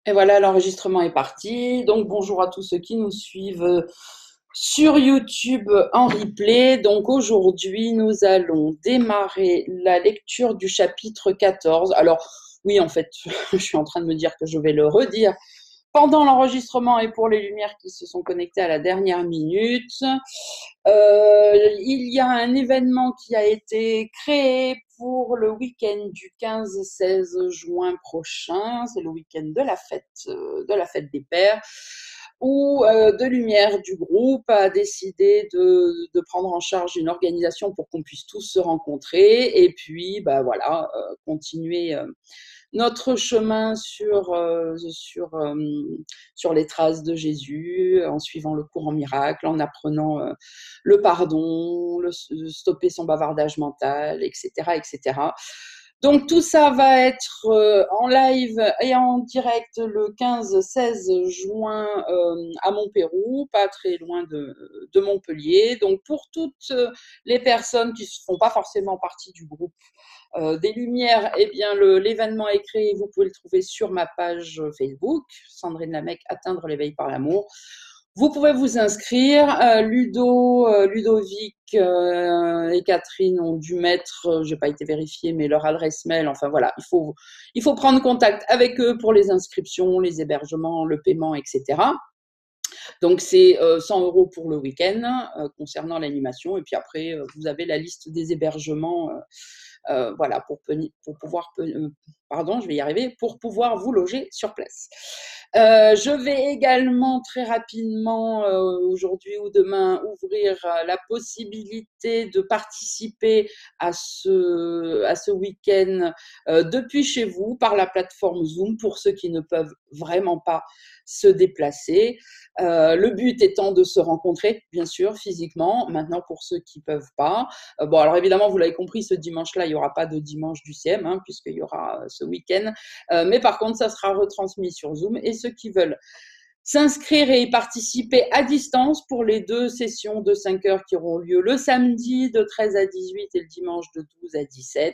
Et voilà, l'enregistrement est parti. Donc, bonjour à tous ceux qui nous suivent sur YouTube en replay. Donc, aujourd'hui, nous allons démarrer la lecture du chapitre 14. Alors, oui, en fait, je suis en train de me dire que je vais le redire pendant l'enregistrement et pour les lumières qui se sont connectées à la dernière minute. Il y a un événement qui a été créé pour le week-end du 15-16 juin prochain. C'est le week-end de la fête des pères, où De Lumière du groupe a décidé de prendre en charge une organisation pour qu'on puisse tous se rencontrer et puis voilà, continuer notre chemin sur les traces de Jésus, en suivant le courant miracle, en apprenant le pardon, stopper son bavardage mental, etc., etc. Donc tout ça va être en live et en direct le 15-16 juin à Montpérou, pas très loin de Montpellier. Donc pour toutes les personnes qui ne font pas forcément partie du groupe des Lumières, eh bien l'événement est créé, vous pouvez le trouver sur ma page Facebook, Sandrine Lamec, Atteindre l'éveil par l'amour. Vous pouvez vous inscrire. Ludovic et Catherine ont dû mettre, je n'ai pas été vérifiée, mais leur adresse mail. Enfin voilà, il faut prendre contact avec eux pour les inscriptions, les hébergements, le paiement, etc. Donc c'est 100 € pour le week-end concernant l'animation. Et puis après, vous avez la liste des hébergements. Voilà, pour pouvoir, pardon, je vais y arriver, pour pouvoir vous loger sur place. Je vais également très rapidement, aujourd'hui ou demain, ouvrir la possibilité de participer à ce week-end depuis chez vous par la plateforme Zoom pour ceux qui ne peuvent vraiment pas se déplacer. Le but étant de se rencontrer, bien sûr, physiquement. Maintenant, pour ceux qui ne peuvent pas. Bon, alors évidemment, vous l'avez compris, ce dimanche-là, il n'y aura pas de dimanche du CM, puisqu'il y aura ce week-end. Mais par contre, ça sera retransmis sur Zoom. Et ceux qui veulent s'inscrire et y participer à distance pour les 2 sessions de 5 heures qui auront lieu le samedi de 13 à 18 et le dimanche de 12 à 17,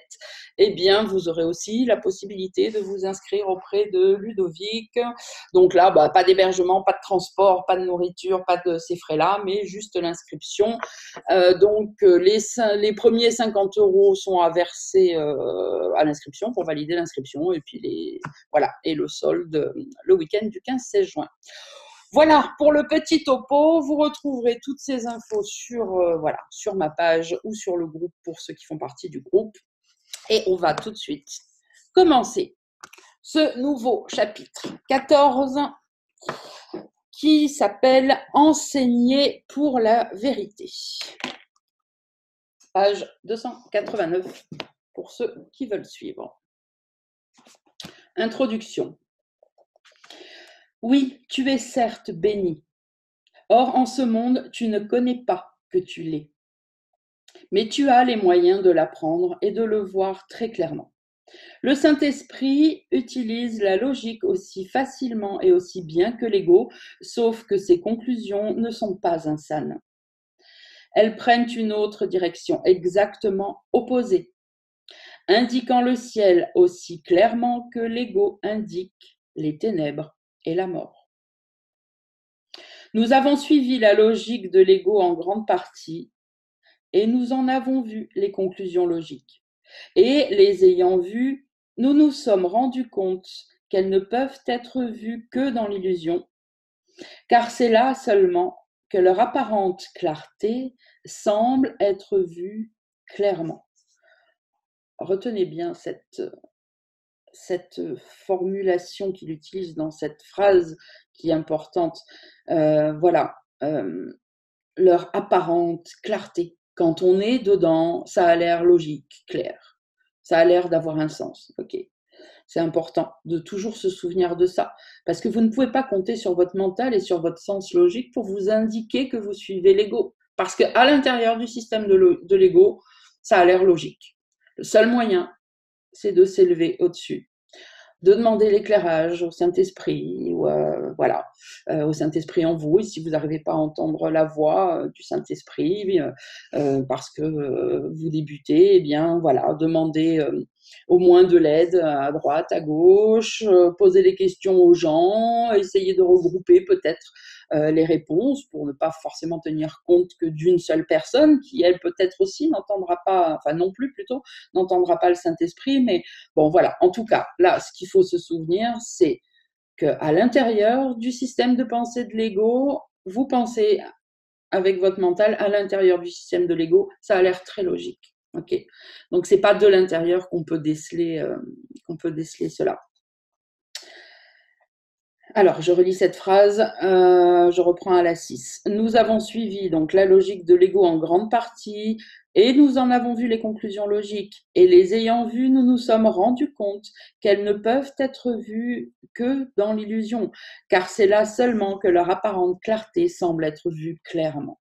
eh bien, vous aurez aussi la possibilité de vous inscrire auprès de Ludovic. Donc là, pas d'hébergement, pas de transport, pas de nourriture, pas de ces frais-là, mais juste l'inscription. Les premiers 50 € sont à verser à l'inscription pour valider l'inscription et puis voilà, et le solde le week-end du 15-16 juin. Voilà pour le petit topo. Vous retrouverez toutes ces infos sur ma page ou sur le groupe pour ceux qui font partie du groupe. Et on va tout de suite commencer ce nouveau chapitre 14 qui s'appelle Enseigner pour la vérité. Page 289 pour ceux qui veulent suivre. Introduction. Oui, tu es certes béni. Or, en ce monde, tu ne connais pas que tu l'es. Mais tu as les moyens de l'apprendre et de le voir très clairement. Le Saint-Esprit utilise la logique aussi facilement et aussi bien que l'ego, sauf que ses conclusions ne sont pas insanes. Elles prennent une autre direction, exactement opposée, indiquant le ciel aussi clairement que l'ego indique les ténèbres et la mort. Nous avons suivi la logique de l'ego en grande partie et nous en avons vu les conclusions logiques. Et les ayant vues, nous nous sommes rendus compte qu'elles ne peuvent être vues que dans l'illusion, car c'est là seulement que leur apparente clarté semble être vue clairement. Retenez bien cette formulation qu'il utilise dans cette phrase qui est importante. Voilà, leur apparente clarté. Quand on est dedans, ça a l'air logique, clair. Ça a l'air d'avoir un sens. Ok. C'est important de toujours se souvenir de ça. Parce que vous ne pouvez pas compter sur votre mental et sur votre sens logique pour vous indiquer que vous suivez l'ego. Parce qu'à l'intérieur du système de l'ego, ça a l'air logique. Le seul moyen, c'est de s'élever au-dessus, de demander l'éclairage au Saint-Esprit, ou au Saint-Esprit en vous. Et si vous n'arrivez pas à entendre la voix du Saint-Esprit, parce que vous débutez, eh bien voilà, demandez au moins de l'aide à droite, à gauche, poser des questions aux gens, essayer de regrouper peut-être les réponses pour ne pas forcément tenir compte que d'une seule personne qui, elle, peut-être aussi n'entendra pas, enfin non plus plutôt, n'entendra pas le Saint-Esprit. Mais bon, voilà. En tout cas, là, ce qu'il faut se souvenir, c'est qu'à l'intérieur du système de pensée de l'ego, vous pensez avec votre mental à l'intérieur du système de l'ego, ça a l'air très logique. Ok. Donc c'est pas de l'intérieur qu'on peut déceler cela. Alors, je relis cette phrase, je reprends à la 6. Nous avons suivi donc la logique de l'ego en grande partie et nous en avons vu les conclusions logiques. Et les ayant vues, nous nous sommes rendus compte qu'elles ne peuvent être vues que dans l'illusion, car c'est là seulement que leur apparente clarté semble être vue clairement.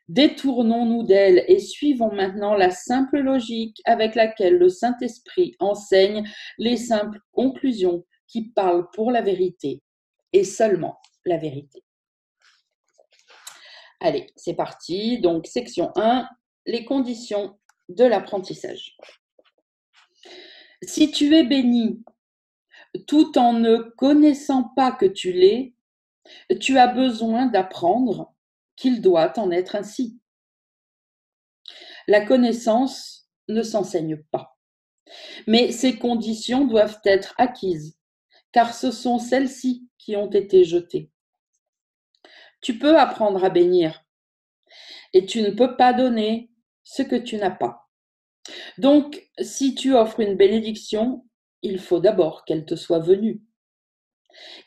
Détournons-nous d'elle et suivons maintenant la simple logique avec laquelle le Saint-Esprit enseigne les simples conclusions qui parlent pour la vérité et seulement la vérité. Allez, c'est parti. Donc, section 1, les conditions de l'apprentissage. Si tu es béni tout en ne connaissant pas que tu l'es, tu as besoin d'apprendre qu'il doit en être ainsi. La connaissance ne s'enseigne pas, mais ces conditions doivent être acquises, car ce sont celles-ci qui ont été jetées. Tu peux apprendre à bénir, et tu ne peux pas donner ce que tu n'as pas. Donc, si tu offres une bénédiction, il faut d'abord qu'elle te soit venue.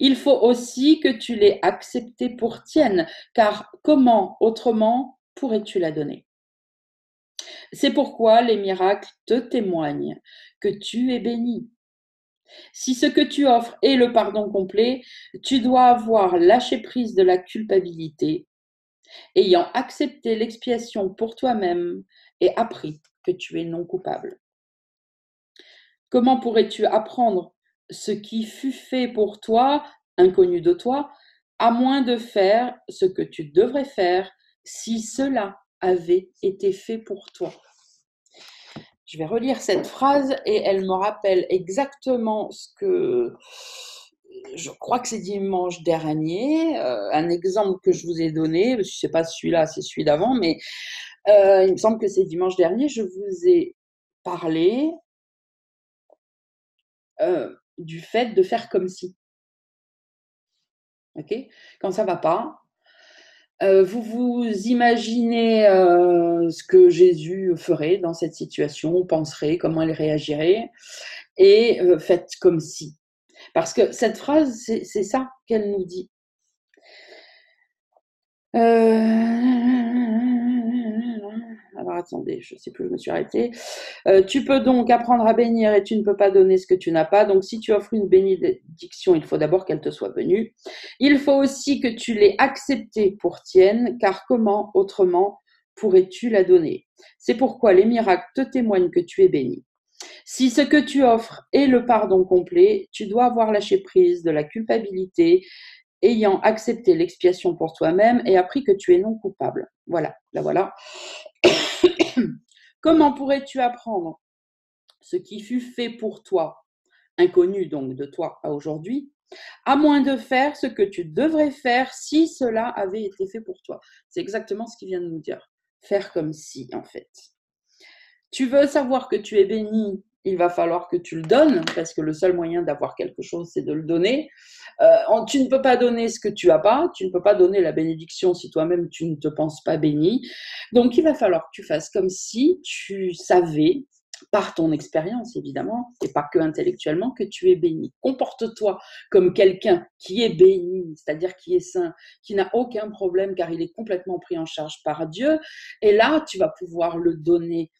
Il faut aussi que tu l'aies acceptée pour tienne, car comment autrement pourrais-tu la donner ? C'est pourquoi les miracles te témoignent que tu es béni. Si ce que tu offres est le pardon complet, tu dois avoir lâché prise de la culpabilité, ayant accepté l'expiation pour toi-même et appris que tu es non coupable. Comment pourrais-tu apprendre ce qui fut fait pour toi, inconnu de toi, à moins de faire ce que tu devrais faire si cela avait été fait pour toi ? Je vais relire cette phrase et elle me rappelle exactement ce que je crois que c'est dimanche dernier, un exemple que je vous ai donné, je ne sais pas celui-là, c'est celui d'avant, mais il me semble que c'est dimanche dernier, je vous ai parlé du fait de faire comme si. Ok ? Quand ça ne va pas, vous vous imaginez ce que Jésus ferait dans cette situation, penserait, comment il réagirait, et faites comme si. Parce que cette phrase, c'est ça qu'elle nous dit. Alors attendez, je ne sais plus, je me suis arrêtée. Tu peux donc apprendre à bénir et tu ne peux pas donner ce que tu n'as pas. Donc si tu offres une bénédiction, il faut d'abord qu'elle te soit venue. Il faut aussi que tu l'aies acceptée pour tienne, car comment autrement pourrais-tu la donner ? C'est pourquoi les miracles te témoignent que tu es béni. Si ce que tu offres est le pardon complet, tu dois avoir lâché prise de la culpabilité, ayant accepté l'expiation pour toi-même et appris que tu es non coupable. Voilà, la voilà. Comment pourrais-tu apprendre ce qui fut fait pour toi, inconnu donc de toi à aujourd'hui, à moins de faire ce que tu devrais faire si cela avait été fait pour toi ? C'est exactement ce qu'il vient de nous dire. Faire comme si, en fait. Tu veux savoir que tu es béni, il va falloir que tu le donnes, parce que le seul moyen d'avoir quelque chose, c'est de le donner. Tu ne peux pas donner ce que tu n'as pas, tu ne peux pas donner la bénédiction si toi-même tu ne te penses pas béni. Donc il va falloir que tu fasses comme si tu savais, par ton expérience évidemment, et pas que intellectuellement, que tu es béni. Comporte-toi comme quelqu'un qui est béni, c'est-à-dire qui est saint, qui n'a aucun problème car il est complètement pris en charge par Dieu. Et là, tu vas pouvoir le donner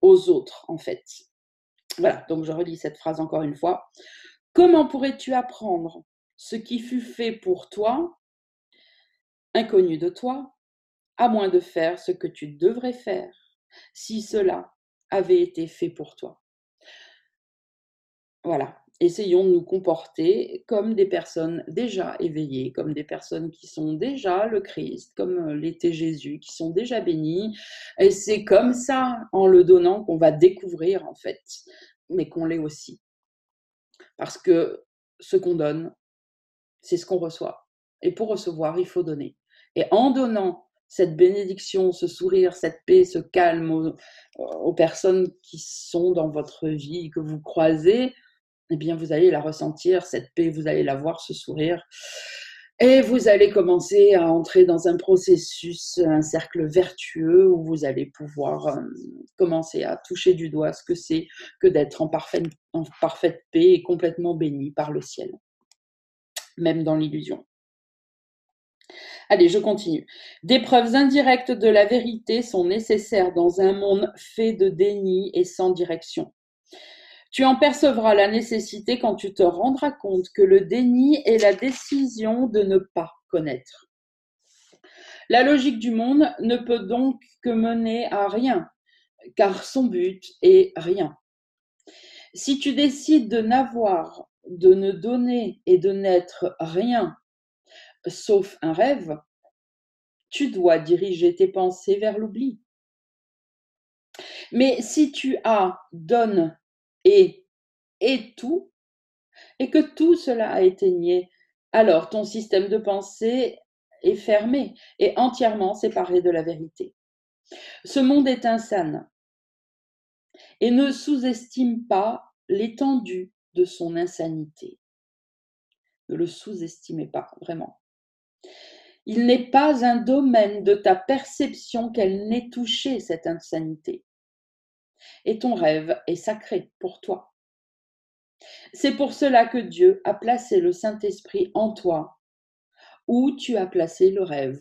aux autres, en fait. Voilà, donc je relis cette phrase encore une fois. Comment pourrais-tu apprendre ce qui fut fait pour toi, inconnu de toi, à moins de faire ce que tu devrais faire, si cela avait été fait pour toi ? Voilà, essayons de nous comporter comme des personnes déjà éveillées, comme des personnes qui sont déjà le Christ, comme l'était Jésus, qui sont déjà bénis. Et c'est comme ça, en le donnant, qu'on va découvrir en fait mais qu'on l'est aussi. Parce que ce qu'on donne, c'est ce qu'on reçoit. Et pour recevoir, il faut donner. Et en donnant cette bénédiction, ce sourire, cette paix, ce calme aux personnes qui sont dans votre vie, que vous croisez, eh bien, vous allez la ressentir, cette paix, vous allez la voir, ce sourire. Et vous allez commencer à entrer dans un processus, un cercle vertueux où vous allez pouvoir commencer à toucher du doigt ce que c'est que d'être en parfaite paix et complètement béni par le ciel, même dans l'illusion. Allez, je continue. Des preuves indirectes de la vérité sont nécessaires dans un monde fait de déni et sans direction. Tu en percevras la nécessité quand tu te rendras compte que le déni est la décision de ne pas connaître. La logique du monde ne peut donc que mener à rien, car son but est rien. Si tu décides de n'avoir, de ne donner et de n'être rien, sauf un rêve, tu dois diriger tes pensées vers l'oubli. Mais si tu as, donnes et tout, et que tout cela a été nié, alors ton système de pensée est fermé et entièrement séparé de la vérité. Ce monde est insane et ne sous-estime pas l'étendue de son insanité. Ne le sous-estimez pas, vraiment. Il n'est pas un domaine de ta perception qu'elle n'ait touché cette insanité. Et ton rêve est sacré pour toi. C'est pour cela que Dieu a placé le Saint-Esprit en toi, où tu as placé le rêve.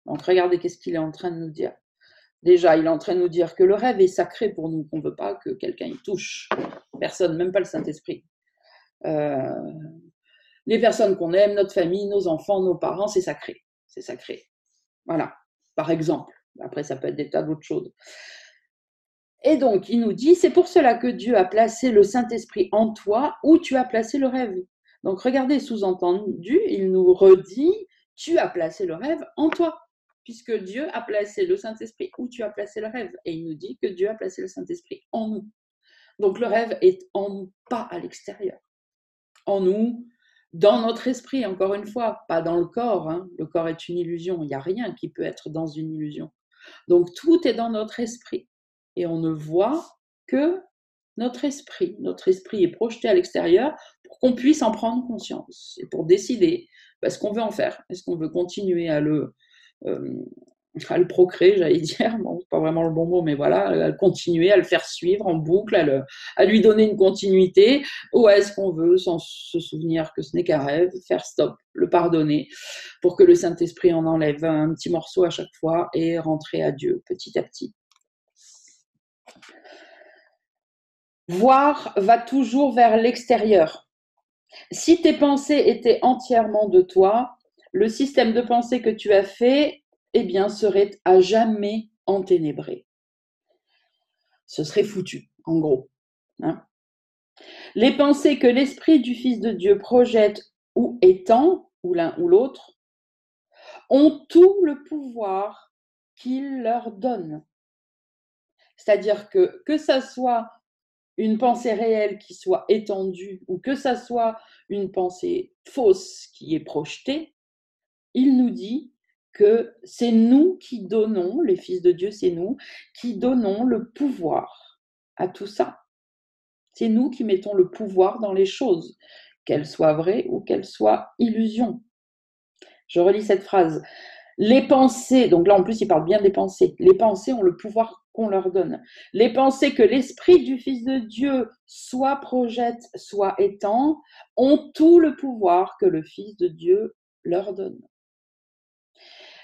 Donc regardez qu'est-ce qu'il est en train de nous dire. Déjà, il est en train de nous dire que le rêve est sacré pour nous, qu'on ne veut pas que quelqu'un y touche. Personne, même pas le Saint-Esprit. Les personnes qu'on aime, notre famille, nos enfants, nos parents, c'est sacré. C'est sacré. Voilà, par exemple. Après, ça peut être des tas d'autres choses. Et donc, il nous dit, c'est pour cela que Dieu a placé le Saint-Esprit en toi, où tu as placé le rêve. Donc, regardez, sous-entendu, il nous redit, tu as placé le rêve en toi, puisque Dieu a placé le Saint-Esprit où tu as placé le rêve. Et il nous dit que Dieu a placé le Saint-Esprit en nous. Donc, le rêve est en nous, pas à l'extérieur. En nous, dans notre esprit, encore une fois, pas dans le corps. Hein. Le corps est une illusion, il n'y a rien qui peut être dans une illusion. Donc, tout est dans notre esprit. Et on ne voit que notre esprit. Notre esprit est projeté à l'extérieur pour qu'on puisse en prendre conscience et pour décider ce qu'on veut en faire. Est-ce qu'on veut continuer à le procréer, j'allais dire, bon, c'est pas vraiment le bon mot, mais voilà, à le continuer, à le faire suivre en boucle, à lui donner une continuité, ou est-ce qu'on veut, sans se souvenir que ce n'est qu'un rêve, faire stop, le pardonner, pour que le Saint-Esprit en enlève un petit morceau à chaque fois et rentrer à Dieu petit à petit. Voir va toujours vers l'extérieur. Si tes pensées étaient entièrement de toi, le système de pensée que tu as fait, eh bien, serait à jamais enténébré. Ce serait foutu, en gros. Hein. Les pensées que l'Esprit du Fils de Dieu projette ou étend, ou l'un ou l'autre, ont tout le pouvoir qu'il leur donne. C'est-à-dire que ça soit une pensée réelle qui soit étendue ou que ça soit une pensée fausse qui est projetée, il nous dit que c'est nous qui donnons, les fils de Dieu, c'est nous, qui donnons le pouvoir à tout ça. C'est nous qui mettons le pouvoir dans les choses, qu'elles soient vraies ou qu'elles soient illusions. Je relis cette phrase. Les pensées, donc là en plus il parle bien des pensées, les pensées ont le pouvoir qu'on leur donne. Les pensées que l'Esprit du Fils de Dieu soit projette, soit étend, ont tout le pouvoir que le Fils de Dieu leur donne.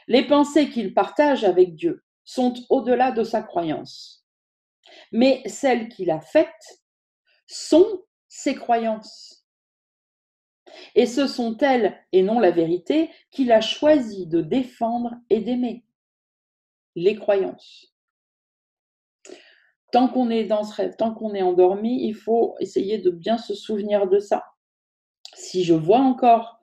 Les pensées qu'il partage avec Dieu sont au-delà de sa croyance. Mais celles qu'il a faites sont ses croyances. Et ce sont elles, et non la vérité, qu'il a choisi de défendre et d'aimer. Les croyances. Tant qu'on est dans ce rêve, tant qu'on est endormi, il faut essayer de bien se souvenir de ça. Si je vois encore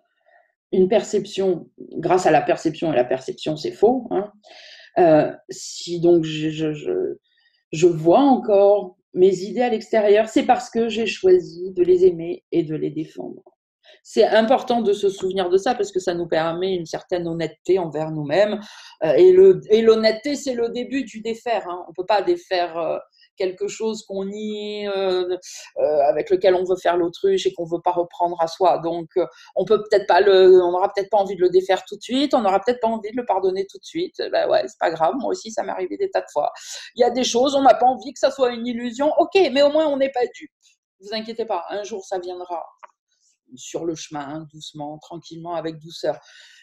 une perception, grâce à la perception, et la perception c'est faux, hein, si donc je vois encore mes idées à l'extérieur, c'est parce que j'ai choisi de les aimer et de les défendre. C'est important de se souvenir de ça parce que ça nous permet une certaine honnêteté envers nous-mêmes. Et l'honnêteté, c'est le début du défaire. Hein. On ne peut pas défaire quelque chose qu'on nie, avec lequel on veut faire l'autruche et qu'on ne veut pas reprendre à soi. Donc, on n'aura peut-être pas envie de le défaire tout de suite, on n'aura peut-être pas envie de le pardonner tout de suite. Ben ouais, c'est pas grave. Moi aussi, ça m'est arrivé des tas de fois. Il y a des choses, on n'a pas envie que ça soit une illusion. Ok, mais au moins, on n'est pas dupe. Vous inquiétez pas, un jour, ça viendra sur le chemin, doucement, tranquillement, avec douceur.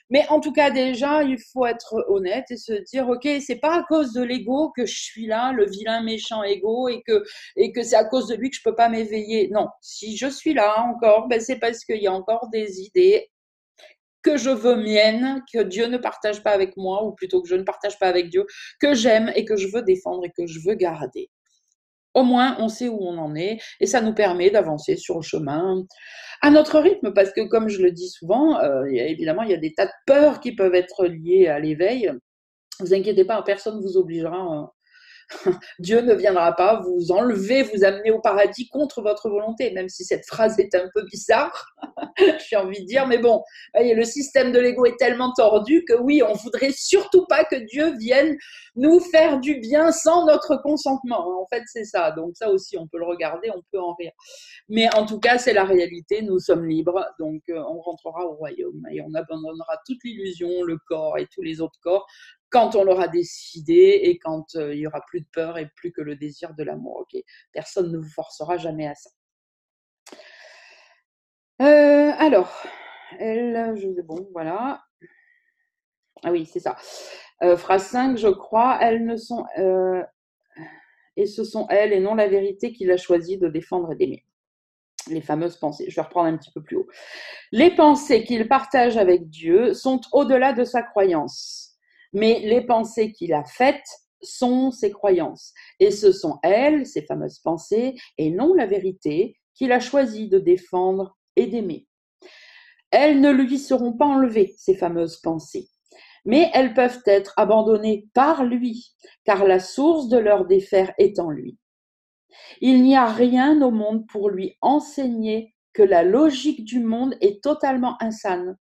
Mais en tout cas, déjà, il faut être honnête et se dire, ok, c'est pas à cause de l'ego que je suis là, le vilain méchant ego, et que c'est à cause de lui que je peux pas m'éveiller. Non, si je suis là encore, ben c'est parce qu'il y a encore des idées que je veux miennes, que Dieu ne partage pas avec moi, ou plutôt que je ne partage pas avec Dieu, que j'aime et que je veux défendre et que je veux garder. Au moins, on sait où on en est et ça nous permet d'avancer sur le chemin à notre rythme parce que, comme je le dis souvent, évidemment, il y a des tas de peurs qui peuvent être liées à l'éveil. Vous inquiétez pas, personne ne vous obligera. Dieu ne viendra pas vous enlever, vous amener au paradis contre votre volonté, même si cette phrase est un peu bizarre, j'ai envie de dire, mais bon, voyez, le système de l'ego est tellement tordu que oui, on voudrait surtout pas que Dieu vienne nous faire du bien sans notre consentement. En fait, c'est ça. Donc ça aussi, on peut le regarder, on peut en rire. Mais en tout cas, c'est la réalité, nous sommes libres, donc on rentrera au royaume et on abandonnera toute l'illusion, le corps et tous les autres corps quand on l'aura décidé et quand il y aura plus de peur et plus que le désir de l'amour. Okay, personne ne vous forcera jamais à ça. Alors, bon, voilà. Ah oui, c'est ça. Phrase 5, je crois, elles ne sont... et ce sont elles et non la vérité qu'il a choisi de défendre et d'aimer. Les fameuses pensées. Je vais reprendre un petit peu plus haut. Les pensées qu'il partage avec Dieu sont au-delà de sa croyance. Mais les pensées qu'il a faites sont ses croyances. Et ce sont elles, ces fameuses pensées, et non la vérité qu'il a choisi de défendre et d'aimer. Elles ne lui seront pas enlevées, ces fameuses pensées. Mais elles peuvent être abandonnées par lui, car la source de leur défaire est en lui. Il n'y a rien au monde pour lui enseigner que la logique du monde est totalement insane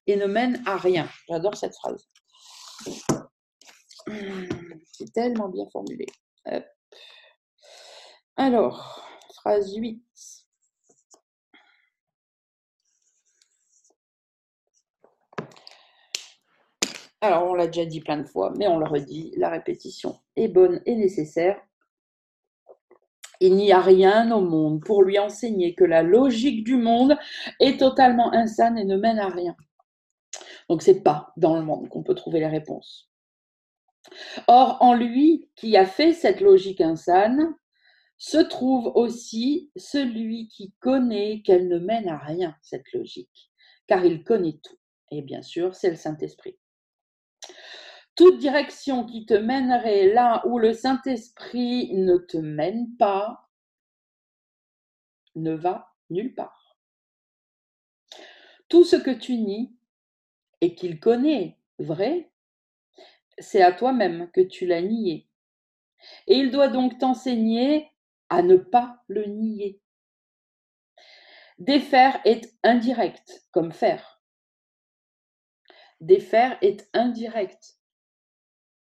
et ne mène à rien. J'adore cette phrase. C'est tellement bien formulé. Alors, phrase 8. Alors, on l'a déjà dit plein de fois, mais on le redit, la répétition est bonne et nécessaire. Il n'y a rien au monde pour lui enseigner que la logique du monde est totalement insane et ne mène à rien. Donc, c'est pas dans le monde qu'on peut trouver les réponses. Or, en lui qui a fait cette logique insane, se trouve aussi celui qui connaît qu'elle ne mène à rien, cette logique, car il connaît tout. Et bien sûr, c'est le Saint-Esprit. Toute direction qui te mènerait là où le Saint-Esprit ne te mène pas, ne va nulle part. Tout ce que tu nies et qu'il connaît vrai, c'est à toi-même que tu l'as nié. Et il doit donc t'enseigner à ne pas le nier. Défaire est indirect, comme faire. Défaire est indirect,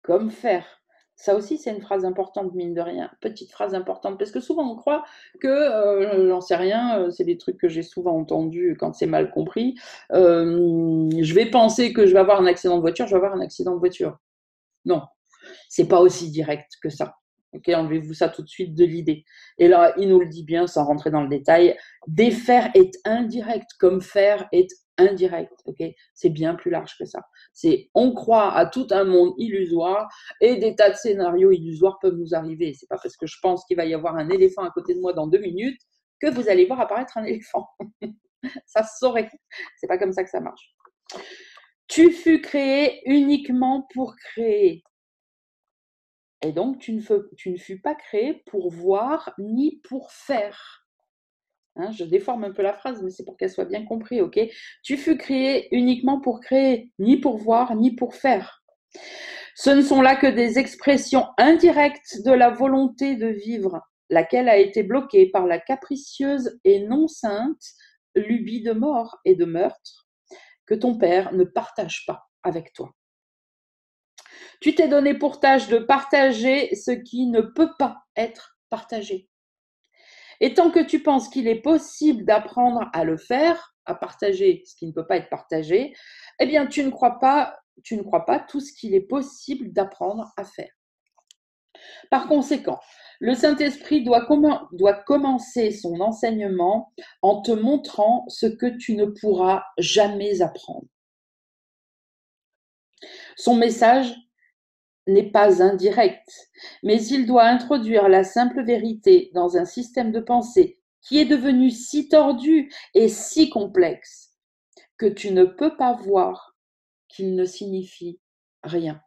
comme faire. Ça aussi, c'est une phrase importante, mine de rien. Petite phrase importante, parce que souvent, on croit que, j'en sais rien, c'est des trucs que j'ai souvent entendus quand c'est mal compris. Je vais penser que je vais avoir un accident de voiture, je vais avoir un accident de voiture. Non, c'est pas aussi direct que ça. Ok, enlevez-vous ça tout de suite de l'idée. Et là, il nous le dit bien, sans rentrer dans le détail, défaire est indirect, comme faire est indirect. Ok, c'est bien plus large que ça. C'est on croit à tout un monde illusoire et des tas de scénarios illusoires peuvent nous arriver. C'est pas parce que je pense qu'il va y avoir un éléphant à côté de moi dans 2 minutes que vous allez voir apparaître un éléphant. Ça se saurait. C'est pas comme ça que ça marche. Tu fus créé uniquement pour créer. Et donc, tu ne fus pas créé pour voir ni pour faire. Hein, je déforme un peu la phrase, mais c'est pour qu'elle soit bien comprise, ok? Tu fus créé uniquement pour créer, ni pour voir, ni pour faire. Ce ne sont là que des expressions indirectes de la volonté de vivre laquelle a été bloquée par la capricieuse et non sainte lubie de mort et de meurtre que ton père ne partage pas avec toi. Tu t'es donné pour tâche de partager ce qui ne peut pas être partagé. Et tant que tu penses qu'il est possible d'apprendre à le faire, à partager ce qui ne peut pas être partagé, eh bien tu ne crois pas tout ce qu'il est possible d'apprendre à faire. Par conséquent, le Saint-Esprit doit commencer son enseignement en te montrant ce que tu ne pourras jamais apprendre. Son message n'est pas indirect, mais il doit introduire la simple vérité dans un système de pensée qui est devenu si tordu et si complexe que tu ne peux pas voir qu'il ne signifie rien.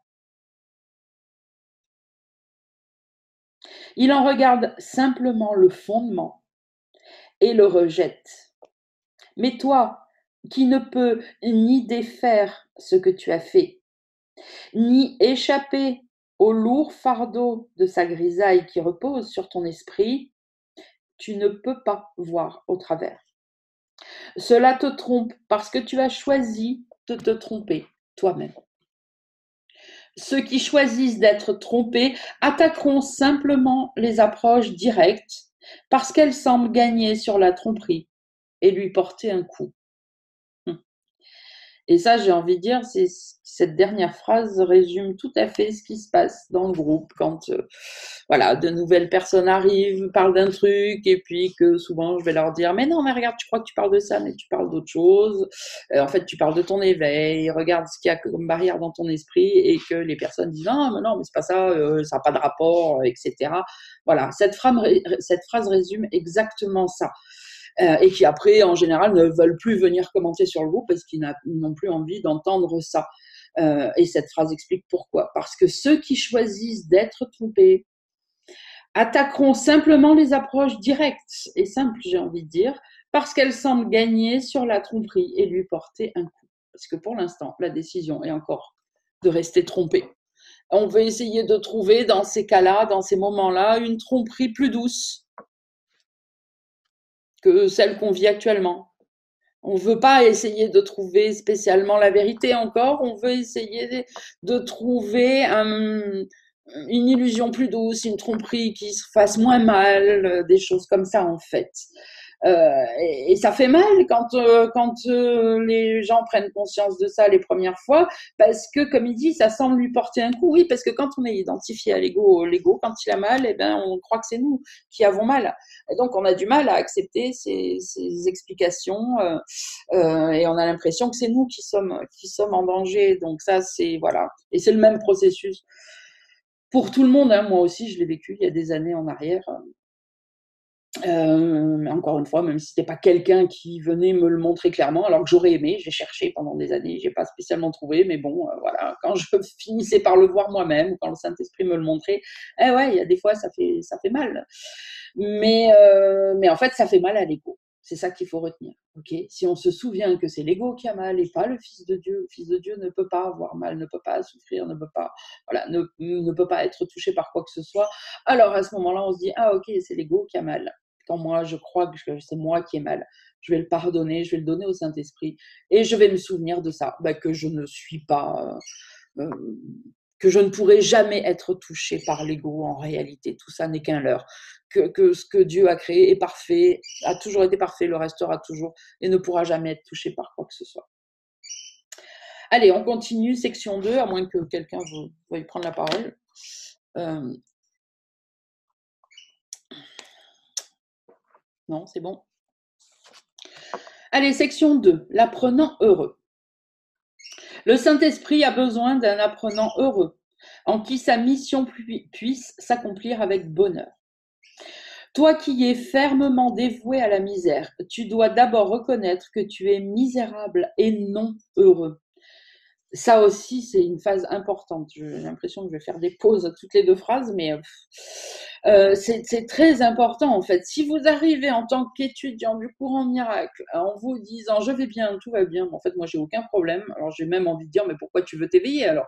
Il en regarde simplement le fondement et le rejette. Mais toi, qui ne peux ni défaire ce que tu as fait, ni échapper au lourd fardeau de sa grisaille qui repose sur ton esprit, tu ne peux pas voir au travers. Cela te trompe parce que tu as choisi de te tromper toi-même. Ceux qui choisissent d'être trompés attaqueront simplement les approches directes parce qu'elles semblent gagner sur la tromperie et lui porter un coup. Et ça, j'ai envie de dire, cette dernière phrase résume tout à fait ce qui se passe dans le groupe quand voilà, de nouvelles personnes arrivent, parlent d'un truc, et puis que souvent je vais leur dire mais non, mais regarde, tu crois que tu parles de ça, mais tu parles d'autre chose. En fait, tu parles de ton éveil, regarde ce qu'il y a comme barrière dans ton esprit, et que les personnes disent non, mais c'est pas ça, ça n'a pas de rapport, etc. Voilà, cette phrase résume exactement ça. Et qui après, en général, ne veulent plus venir commenter sur le groupe parce qu'ils n'ont plus envie d'entendre ça. Et cette phrase explique pourquoi. Parce que ceux qui choisissent d'être trompés attaqueront simplement les approches directes et simples, j'ai envie de dire, parce qu'elles semblent gagner sur la tromperie et lui porter un coup. Parce que pour l'instant, la décision est encore de rester trompé. On veut essayer de trouver dans ces cas-là, dans ces moments-là, une tromperie plus douce que celle qu'on vit actuellement. On ne veut pas essayer de trouver spécialement la vérité encore, on veut essayer de trouver une illusion plus douce, une tromperie qui se fasse moins mal, des choses comme ça en fait. Et ça fait mal quand les gens prennent conscience de ça les premières fois, parce que, comme il dit, ça semble lui porter un coup. Oui, parce que quand on est identifié à l'ego, quand il a mal, eh ben, on croit que c'est nous qui avons mal. Et donc, on a du mal à accepter ces explications, et on a l'impression que c'est nous qui sommes en danger. Donc ça, c'est voilà. Et c'est le même processus pour tout le monde. Hein. Moi aussi, je l'ai vécu il y a des années en arrière. Mais encore une fois, même si c'était pas quelqu'un qui venait me le montrer clairement, alors que j'aurais aimé, j'ai cherché pendant des années, j'ai pas spécialement trouvé, mais bon, voilà, quand je finissais par le voir moi-même, quand le Saint-Esprit me le montrait, ouais, il y a des fois ça fait mal, mais en fait ça fait mal à l'ego. C'est ça qu'il faut retenir. Ok, si on se souvient que c'est l'ego qui a mal et pas le Fils de Dieu, le Fils de Dieu ne peut pas avoir mal, ne peut pas souffrir, ne peut pas, voilà, ne peut pas être touché par quoi que ce soit. Alors à ce moment-là, on se dit ah ok, c'est l'ego qui a mal. Quand moi je crois que c'est moi qui ai mal, je vais le pardonner, je vais le donner au Saint-Esprit et je vais me souvenir de ça, que je ne suis pas, que je ne pourrai jamais être touchée par l'ego en réalité. Tout ça n'est qu'un leurre. Que ce que Dieu a créé est parfait, a toujours été parfait, le restera toujours et ne pourra jamais être touché par quoi que ce soit. Allez, on continue, section 2, à moins que quelqu'un veuille prendre la parole. Non, c'est bon. Allez, section 2, l'apprenant heureux. Le Saint-Esprit a besoin d'un apprenant heureux, en qui sa mission puisse s'accomplir avec bonheur. Toi qui es fermement dévoué à la misère, tu dois d'abord reconnaître que tu es misérable et non heureux. Ça aussi, c'est une phase importante. J'ai l'impression que je vais faire des pauses à toutes les deux phrases, mais c'est très important en fait. Si vous arrivez en tant qu'étudiant du courant miracle en vous disant je vais bien, tout va bien, mais en fait moi j'ai aucun problème, alors j'ai même envie de dire mais pourquoi tu veux t'éveiller alors?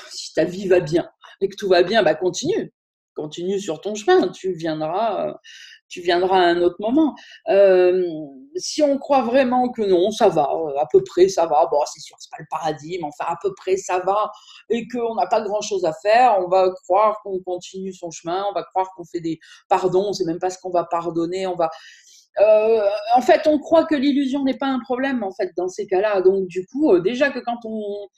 Si ta vie va bien et que tout va bien, continue. continue sur ton chemin, tu viendras à un autre moment. Si on croit vraiment que non, ça va, à peu près ça va, bon c'est sûr, c'est pas le paradis, mais enfin à peu près ça va, et qu'on n'a pas grand-chose à faire, on va croire qu'on continue son chemin, on va croire qu'on fait des pardons, on sait même pas ce qu'on va pardonner, en fait, on croit que l'illusion n'est pas un problème, en fait, dans ces cas-là. Donc, du coup, déjà que quand on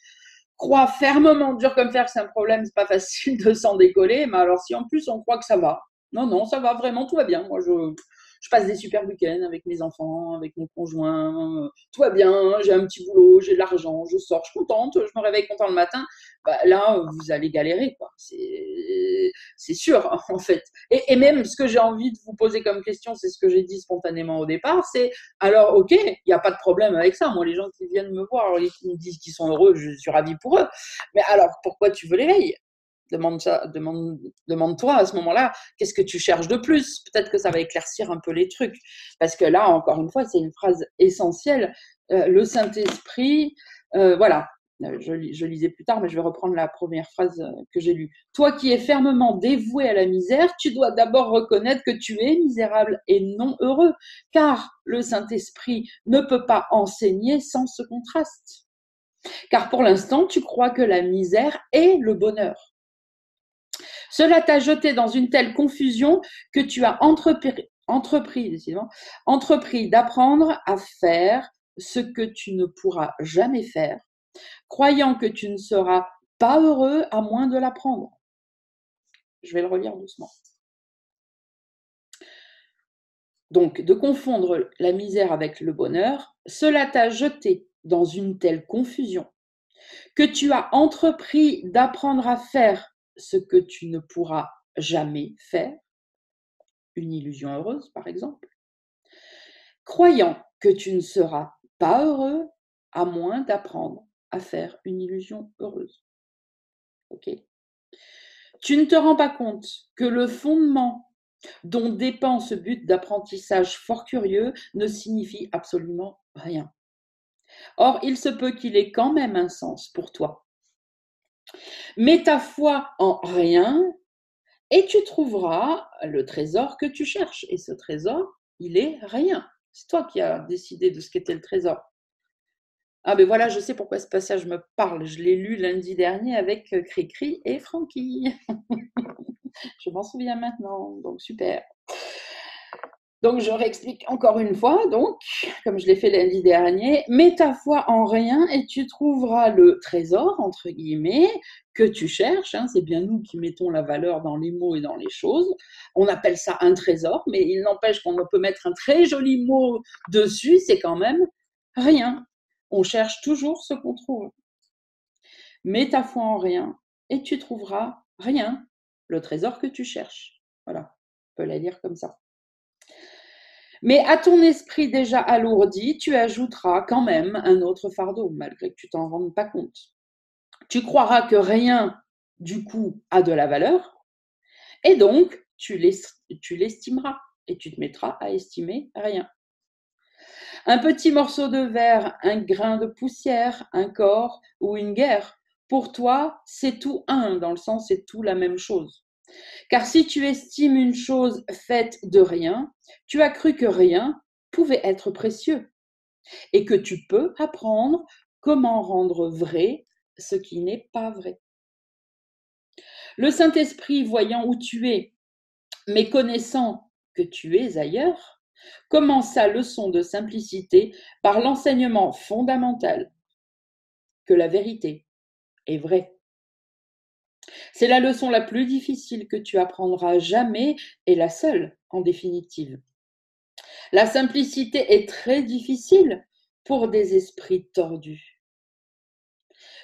croit fermement, dur comme fer, que c'est un problème, c'est pas facile de s'en décoller. Mais alors, si en plus on croit que ça va, non, non, ça va vraiment, tout va bien. Moi, je passe des super week-ends avec mes enfants, avec mon conjoint, tout va bien, j'ai un petit boulot, j'ai de l'argent, je sors, je suis contente, je me réveille content le matin. Bah, là, vous allez galérer, quoi. C'est sûr, en fait. Et même ce que j'ai envie de vous poser comme question, c'est ce que j'ai dit spontanément au départ, c'est alors, ok, il n'y a pas de problème avec ça. Moi, les gens qui viennent me voir et qui me disent qu'ils sont heureux, je suis ravie pour eux. Mais alors, pourquoi tu veux l'éveil? Demande-toi à ce moment-là, qu'est-ce que tu cherches de plus? Peut-être que ça va éclaircir un peu les trucs. Parce que là, encore une fois, c'est une phrase essentielle. Le Saint-Esprit, voilà, je lisais plus tard, mais je vais reprendre la première phrase que j'ai lue. Toi qui es fermement dévoué à la misère, tu dois d'abord reconnaître que tu es misérable et non heureux, car le Saint-Esprit ne peut pas enseigner sans ce contraste. Car pour l'instant, tu crois que la misère est le bonheur. Cela t'a jeté dans une telle confusion que tu as entrepris d'apprendre à faire ce que tu ne pourras jamais faire, croyant que tu ne seras pas heureux à moins de l'apprendre. Je vais le relire doucement. Donc, de confondre la misère avec le bonheur, cela t'a jeté dans une telle confusion que tu as entrepris d'apprendre à faire ce que tu ne pourras jamais faire, une illusion heureuse par exemple, croyant que tu ne seras pas heureux à moins d'apprendre à faire une illusion heureuse. Ok. Tu ne te rends pas compte que le fondement dont dépend ce but d'apprentissage fort curieux ne signifie absolument rien. Or, il se peut qu'il ait quand même un sens pour toi. Mets ta foi en rien et tu trouveras le trésor que tu cherches. Et ce trésor, il est rien. C'est toi qui as décidé de ce qu'était le trésor. Ah ben voilà, je sais pourquoi ce passage me parle. Je l'ai lu lundi dernier avec Cricri et Francky. Je m'en souviens maintenant, donc super. Donc je réexplique encore une fois, donc, comme je l'ai fait lundi dernier, mets ta foi en rien et tu trouveras le trésor, entre guillemets, que tu cherches. Hein, c'est bien nous qui mettons la valeur dans les mots et dans les choses. On appelle ça un trésor, mais il n'empêche qu'on peut mettre un très joli mot dessus, c'est quand même rien. On cherche toujours ce qu'on trouve. Mets ta foi en rien et tu trouveras rien, le trésor que tu cherches. Voilà, on peut la lire comme ça. Mais à ton esprit déjà alourdi, tu ajouteras quand même un autre fardeau, malgré que tu t'en rendes pas compte. Tu croiras que rien, du coup, a de la valeur, et donc tu l'estimeras, et tu te mettras à estimer rien. Un petit morceau de verre, un grain de poussière, un corps ou une guerre, pour toi, c'est tout un, dans le sens c'est tout la même chose. Car si tu estimes une chose faite de rien, tu as cru que rien pouvait être précieux et que tu peux apprendre comment rendre vrai ce qui n'est pas vrai. Le Saint-Esprit, voyant où tu es, mais connaissant que tu es ailleurs, commence sa leçon de simplicité par l'enseignement fondamental que la vérité est vraie. C'est la leçon la plus difficile que tu apprendras jamais et la seule, en définitive. La simplicité est très difficile pour des esprits tordus.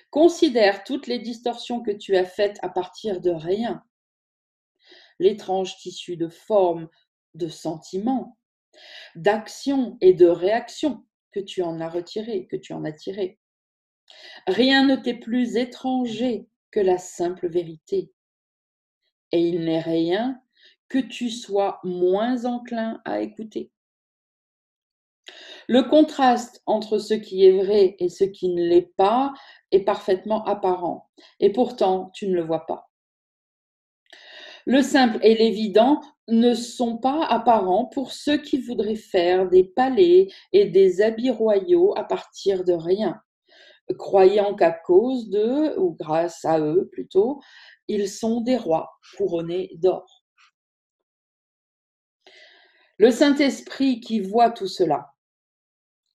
Considère toutes les distorsions que tu as faites à partir de rien, l'étrange tissu de formes, de sentiments, d'actions et de réactions que tu en as retiré, que tu en as tiré. Rien ne t'est plus étranger que la simple vérité. Et il n'est rien que tu sois moins enclin à écouter. Le contraste entre ce qui est vrai et ce qui ne l'est pas est parfaitement apparent, et pourtant tu ne le vois pas. Le simple et l'évident ne sont pas apparents pour ceux qui voudraient faire des palais et des habits royaux à partir de rien, croyant qu'à cause d'eux, ou grâce à eux plutôt, ils sont des rois couronnés d'or. Le Saint-Esprit qui voit tout cela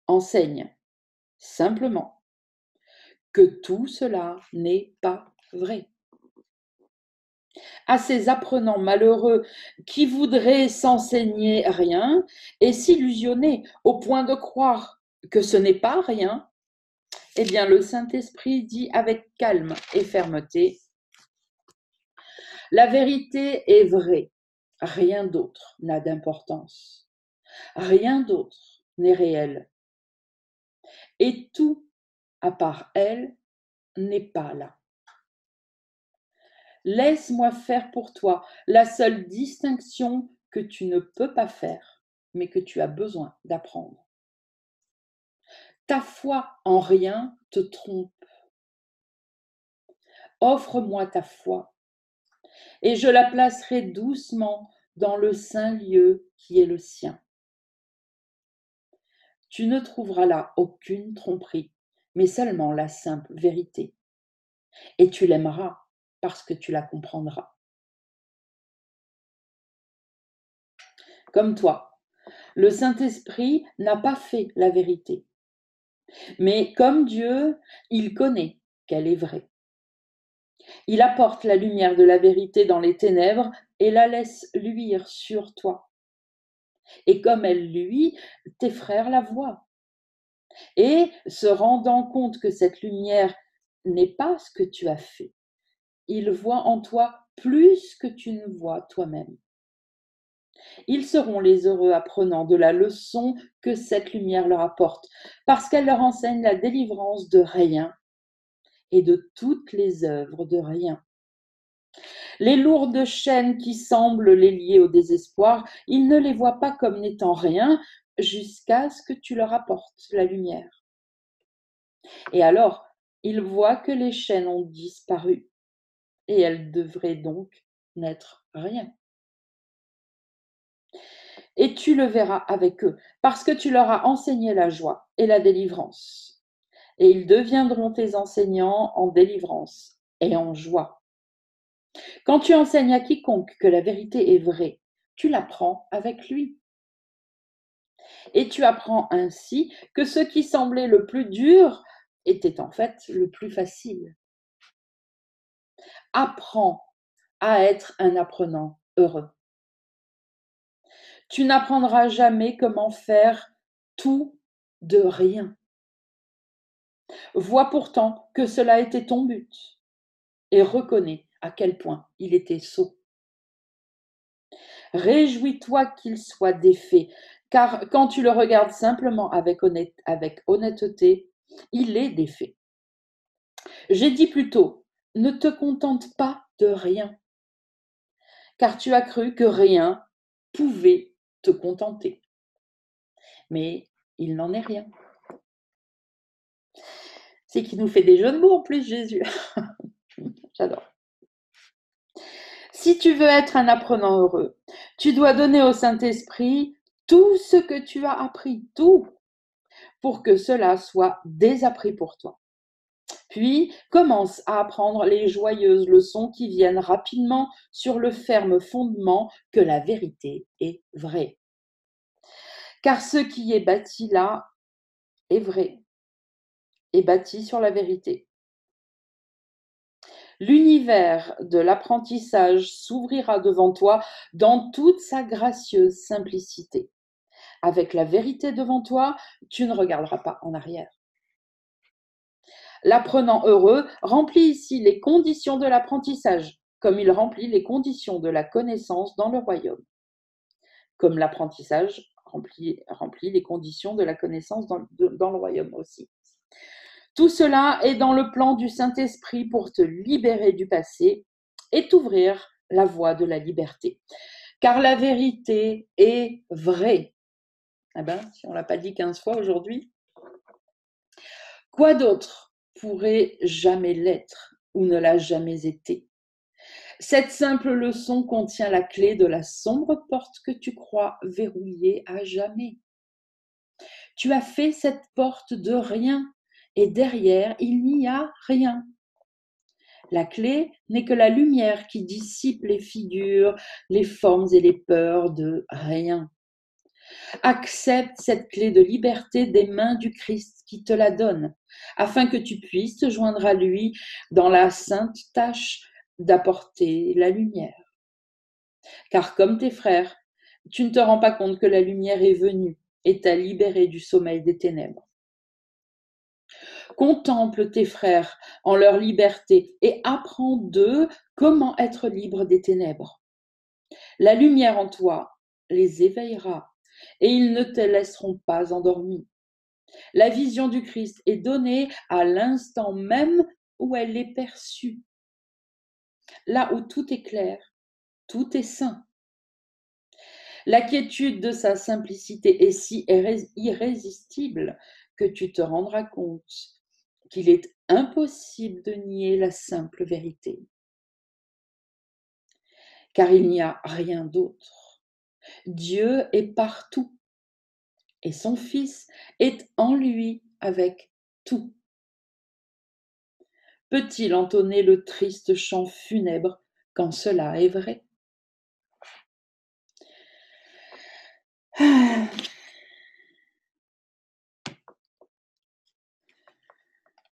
enseigne simplement que tout cela n'est pas vrai. À ces apprenants malheureux qui voudraient s'enseigner rien et s'illusionner au point de croire que ce n'est pas rien, eh bien le Saint-Esprit dit avec calme et fermeté, la vérité est vraie, rien d'autre n'a d'importance, rien d'autre n'est réel, et tout à part elle n'est pas là. Laisse-moi faire pour toi la seule distinction que tu ne peux pas faire, mais que tu as besoin d'apprendre. Ta foi en rien te trompe. Offre-moi ta foi, et je la placerai doucement dans le saint lieu qui est le sien. Tu ne trouveras là aucune tromperie, mais seulement la simple vérité. Et tu l'aimeras parce que tu la comprendras. Comme toi, le Saint-Esprit n'a pas fait la vérité. Mais comme Dieu, il connaît qu'elle est vraie. Il apporte la lumière de la vérité dans les ténèbres et la laisse luire sur toi. Et comme elle luit, tes frères la voient. Et se rendant compte que cette lumière n'est pas ce que tu as fait, ils voient en toi plus que tu ne vois toi-même. Ils seront les heureux apprenants de la leçon que cette lumière leur apporte, parce qu'elle leur enseigne la délivrance de rien et de toutes les œuvres de rien. Les lourdes chaînes qui semblent les lier au désespoir, ils ne les voient pas comme n'étant rien jusqu'à ce que tu leur apportes la lumière. Et alors, ils voient que les chaînes ont disparu et elles devraient donc n'être rien. Et tu le verras avec eux, parce que tu leur as enseigné la joie et la délivrance. Et ils deviendront tes enseignants en délivrance et en joie. Quand tu enseignes à quiconque que la vérité est vraie, tu l'apprends avec lui. Et tu apprends ainsi que ce qui semblait le plus dur était en fait le plus facile. Apprends à être un apprenant heureux. Tu n'apprendras jamais comment faire tout de rien. Vois pourtant que cela était ton but et reconnais à quel point il était sot. Réjouis-toi qu'il soit défait, car quand tu le regardes simplement avec honnêteté, il est défait. J'ai dit plutôt, ne te contente pas de rien, car tu as cru que rien pouvait te contenter. Mais il n'en est rien. C'est qu'il nous fait des jeux de mots en plus, Jésus. J'adore. Si tu veux être un apprenant heureux, tu dois donner au Saint-Esprit tout ce que tu as appris, tout, pour que cela soit désappris pour toi. Puis commence à apprendre les joyeuses leçons qui viennent rapidement sur le ferme fondement que la vérité est vraie. Car ce qui est bâti là est vrai, est bâti sur la vérité. L'univers de l'apprentissage s'ouvrira devant toi dans toute sa gracieuse simplicité. Avec la vérité devant toi, tu ne regarderas pas en arrière. L'apprenant heureux remplit ici les conditions de l'apprentissage, comme il remplit les conditions de la connaissance dans le royaume. Comme l'apprentissage remplit les conditions de la connaissance dans le royaume aussi. Tout cela est dans le plan du Saint-Esprit pour te libérer du passé et t'ouvrir la voie de la liberté. Car la vérité est vraie. Eh ben, si on ne l'a pas dit 15 fois aujourd'hui. Quoi d'autre pourrait jamais l'être ou ne l'a jamais été? Cette simple leçon contient la clé de la sombre porte que tu crois verrouillée à jamais. Tu as fait cette porte de rien, et derrière, il n'y a rien. La clé n'est que la lumière qui dissipe les figures, les formes et les peurs de rien. Accepte cette clé de liberté des mains du Christ qui te la donne, afin que tu puisses te joindre à lui dans la sainte tâche d'apporter la lumière. Car comme tes frères, tu ne te rends pas compte que la lumière est venue et t'a libéré du sommeil des ténèbres. Contemple tes frères en leur liberté et apprends d'eux comment être libre des ténèbres. La lumière en toi les éveillera et ils ne te laisseront pas endormi. La vision du Christ est donnée à l'instant même où elle est perçue. Là où tout est clair, tout est saint. La quiétude de sa simplicité est si irrésistible que tu te rendras compte qu'il est impossible de nier la simple vérité. Car il n'y a rien d'autre. Dieu est partout et son Fils est en lui avec tout. Peut-il entonner le triste chant funèbre quand cela est vrai?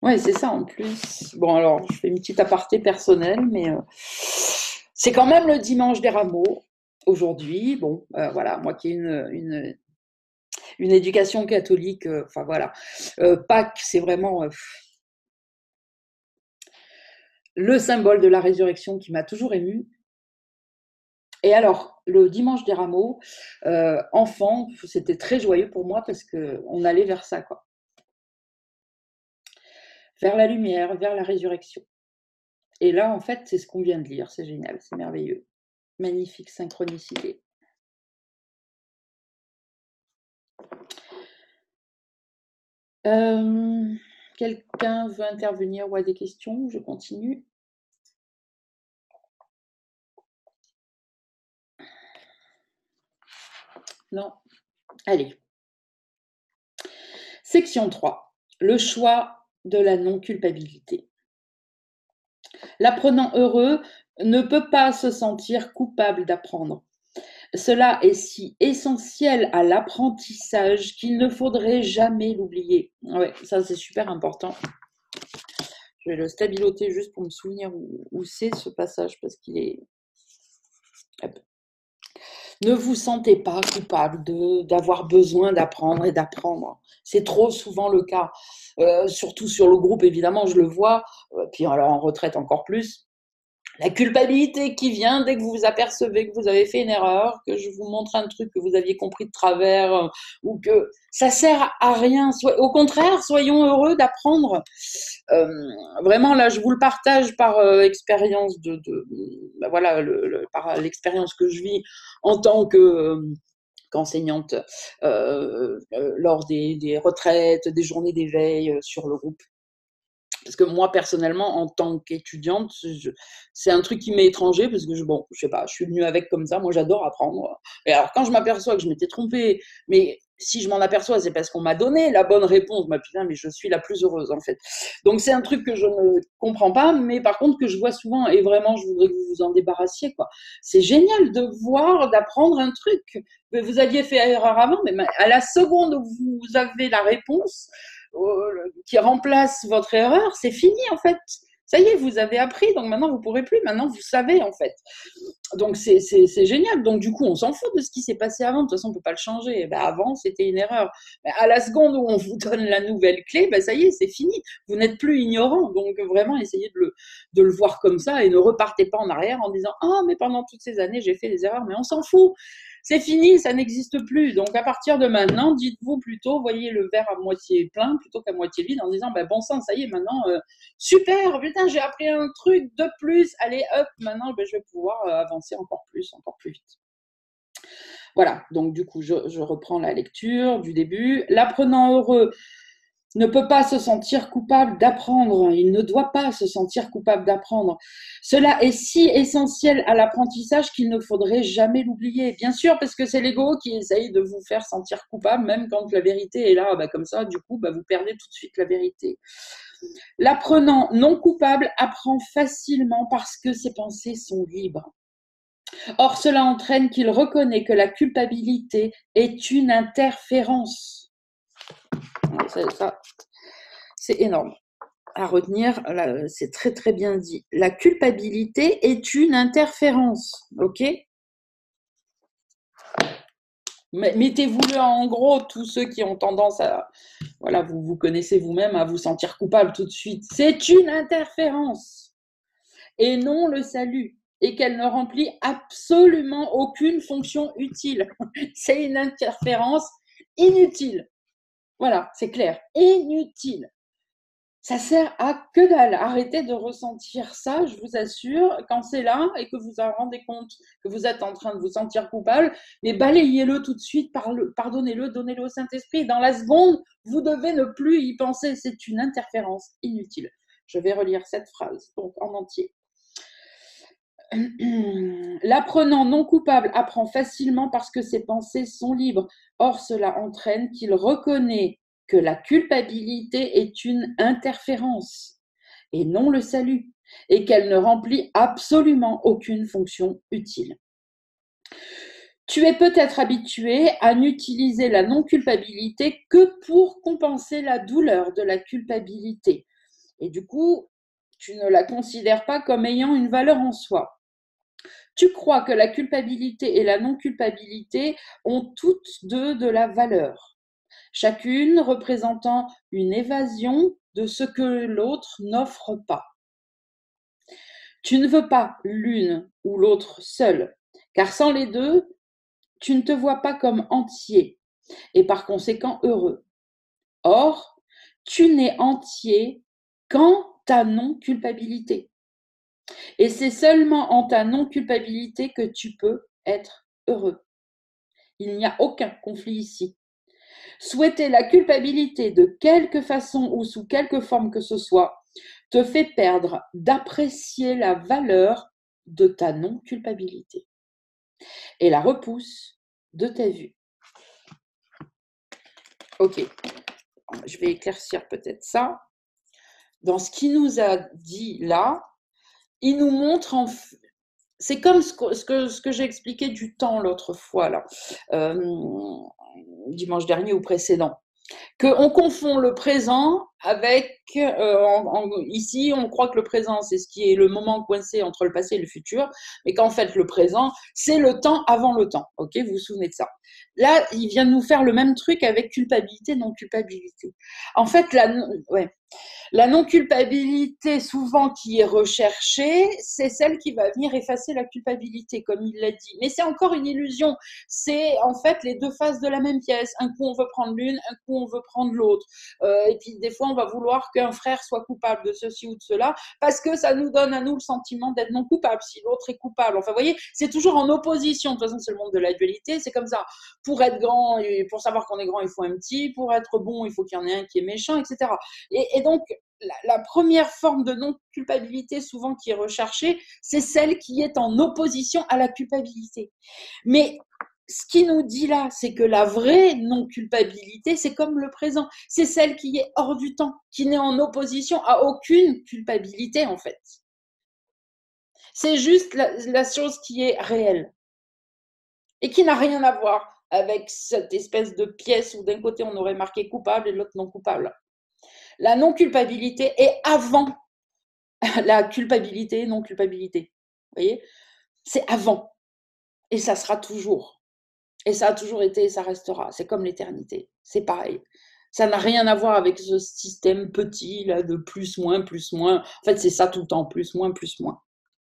Ouais, c'est ça en plus. Bon, alors, je fais une petite aparté personnelle, mais c'est quand même le dimanche des rameaux aujourd'hui. Bon, voilà, moi qui ai une éducation catholique, enfin voilà. Pâques, c'est vraiment le symbole de la résurrection qui m'a toujours émue. Et alors, le dimanche des rameaux, enfant, c'était très joyeux pour moi parce qu'on allait vers ça, quoi. Vers la lumière, vers la résurrection. Et là, en fait, c'est ce qu'on vient de lire, c'est génial, c'est merveilleux. Magnifique synchronicité. Quelqu'un veut intervenir ou a des questions? Je continue. Non? Allez. Section 3. Le choix de la non-culpabilité. L'apprenant heureux ne peut pas se sentir coupable d'apprendre. Cela est si essentiel à l'apprentissage qu'il ne faudrait jamais l'oublier. Ouais, ça c'est super important. Je vais le stabiloter juste pour me souvenir où c'est ce passage parce qu'il est... Ne vous sentez pas coupable d'avoir besoin d'apprendre et d'apprendre. C'est trop souvent le cas. Surtout sur le groupe, évidemment, je le vois. Puis alors en retraite encore plus. La culpabilité qui vient dès que vous vous apercevez que vous avez fait une erreur, que je vous montre un truc que vous aviez compris de travers, ou que ça sert à rien. Au contraire, soyons heureux d'apprendre. Vraiment, là, je vous le partage par expérience voilà, par l'expérience que je vis en tant qu'enseignante lors des retraites, des journées d'éveil sur le groupe. Parce que moi, personnellement, en tant qu'étudiante, c'est un truc qui m'est étranger parce que, bon, je sais pas, je suis venue avec comme ça. Moi, j'adore apprendre. Et alors, quand je m'aperçois que je m'étais trompée, mais si je m'en aperçois, c'est parce qu'on m'a donné la bonne réponse. Bah, putain, mais je suis la plus heureuse, en fait. Donc, c'est un truc que je ne comprends pas, mais par contre, que je vois souvent. Et vraiment, je voudrais que vous vous en débarrassiez, quoi. C'est génial de voir, d'apprendre un truc que vous aviez fait erreur avant, mais à la seconde où vous avez la réponse, qui remplace votre erreur, c'est fini en fait. Ça y est, vous avez appris, donc maintenant vous ne pourrez plus, maintenant vous savez en fait. Donc c'est génial. Donc du coup, on s'en fout de ce qui s'est passé avant, de toute façon on ne peut pas le changer. Ben, avant, c'était une erreur. Ben, à la seconde où on vous donne la nouvelle clé, ben, ça y est, c'est fini. Vous n'êtes plus ignorant. Donc vraiment, essayez de le voir comme ça et ne repartez pas en arrière en disant « Ah, mais pendant toutes ces années, j'ai fait des erreurs, mais on s'en fout. » C'est fini, ça n'existe plus. Donc à partir de maintenant, dites-vous plutôt, voyez le verre à moitié plein plutôt qu'à moitié vide en disant, bah, bon sang, ça y est, maintenant, super, putain, j'ai appris un truc de plus, allez, hop, maintenant, je vais pouvoir avancer encore plus vite. Voilà, donc du coup, je reprends la lecture du début. L'apprenant heureux ne peut pas se sentir coupable d'apprendre. Il ne doit pas se sentir coupable d'apprendre. Cela est si essentiel à l'apprentissage qu'il ne faudrait jamais l'oublier. Bien sûr, parce que c'est l'ego qui essaye de vous faire sentir coupable, même quand la vérité est là. Comme ça, du coup, vous perdez tout de suite la vérité. L'apprenant non coupable apprend facilement parce que ses pensées sont libres. Or, cela entraîne qu'il reconnaît que la culpabilité est une interférence. Ça, c'est énorme à retenir, c'est très très bien dit. La culpabilité est une interférence, ok? Mettez-vous-le en gros, tous ceux qui ont tendance à, voilà, vous connaissez vous-même, à vous sentir coupable tout de suite. C'est une interférence et non le salut, et qu'elle ne remplit absolument aucune fonction utile. C'est une interférence inutile. Voilà, c'est clair, inutile. Ça sert à que dalle. Arrêtez de ressentir ça, je vous assure. Quand c'est là et que vous vous rendez compte que vous êtes en train de vous sentir coupable, mais balayez-le tout de suite, pardonnez-le, donnez-le au Saint-Esprit. Dans la seconde, vous devez ne plus y penser. C'est une interférence inutile. Je vais relire cette phrase, donc en entier. L'apprenant non coupable apprend facilement parce que ses pensées sont libres. Or, cela entraîne qu'il reconnaît que la culpabilité est une interférence et non le salut, et qu'elle ne remplit absolument aucune fonction utile. Tu es peut-être habitué à n'utiliser la non-culpabilité que pour compenser la douleur de la culpabilité. Et du coup, tu ne la considères pas comme ayant une valeur en soi. Tu crois que la culpabilité et la non-culpabilité ont toutes deux de la valeur, chacune représentant une évasion de ce que l'autre n'offre pas. Tu ne veux pas l'une ou l'autre seule, car sans les deux, tu ne te vois pas comme entier et par conséquent heureux. Or, tu n'es entier qu'en ta non-culpabilité. Et c'est seulement en ta non-culpabilité que tu peux être heureux. Il n'y a aucun conflit ici. Souhaiter la culpabilité de quelque façon ou sous quelque forme que ce soit te fait perdre d'apprécier la valeur de ta non-culpabilité et la repousse de ta vue. Ok, je vais éclaircir peut-être ça. Dans ce qu'il nous a dit là, il nous montre c'est comme ce que j'ai expliqué du temps l'autre fois, là, dimanche dernier ou précédent. Qu'on confond le présent avec, ici, on croit que le présent, c'est ce qui est le moment coincé entre le passé et le futur, mais qu'en fait, le présent, c'est le temps avant le temps. Ok, vous vous souvenez de ça? Là, il vient de nous faire le même truc avec culpabilité, non-culpabilité. En fait, la non-culpabilité, souvent qui est recherchée, c'est celle qui va venir effacer la culpabilité, comme il l'a dit. Mais c'est encore une illusion. C'est en fait les deux faces de la même pièce. Un coup, on veut prendre l'une, un coup, on veut prendre l'autre. Et puis, des fois, on va vouloir qu'un frère soit coupable de ceci ou de cela, parce que ça nous donne à nous le sentiment d'être non coupable, si l'autre est coupable. Enfin, vous voyez, c'est toujours en opposition. De toute façon, c'est le monde de la dualité. C'est comme ça. Pour être grand, et pour savoir qu'on est grand, il faut un petit. Pour être bon, il faut qu'il y en ait un qui est méchant, etc. Et donc, la première forme de non-culpabilité souvent qui est recherchée, c'est celle qui est en opposition à la culpabilité. Mais ce qui nous dit là, c'est que la vraie non-culpabilité, c'est comme le présent. C'est celle qui est hors du temps, qui n'est en opposition à aucune culpabilité en fait. C'est juste la chose qui est réelle et qui n'a rien à voir avec cette espèce de pièce où d'un côté on aurait marqué coupable et de l'autre non coupable. La non-culpabilité est avant la culpabilité, non-culpabilité. Vous voyez? C'est avant. Et ça sera toujours. Et ça a toujours été et ça restera. C'est comme l'éternité. C'est pareil. Ça n'a rien à voir avec ce système petit là de plus, moins, plus, moins. En fait, c'est ça tout le temps. Plus, moins, plus, moins.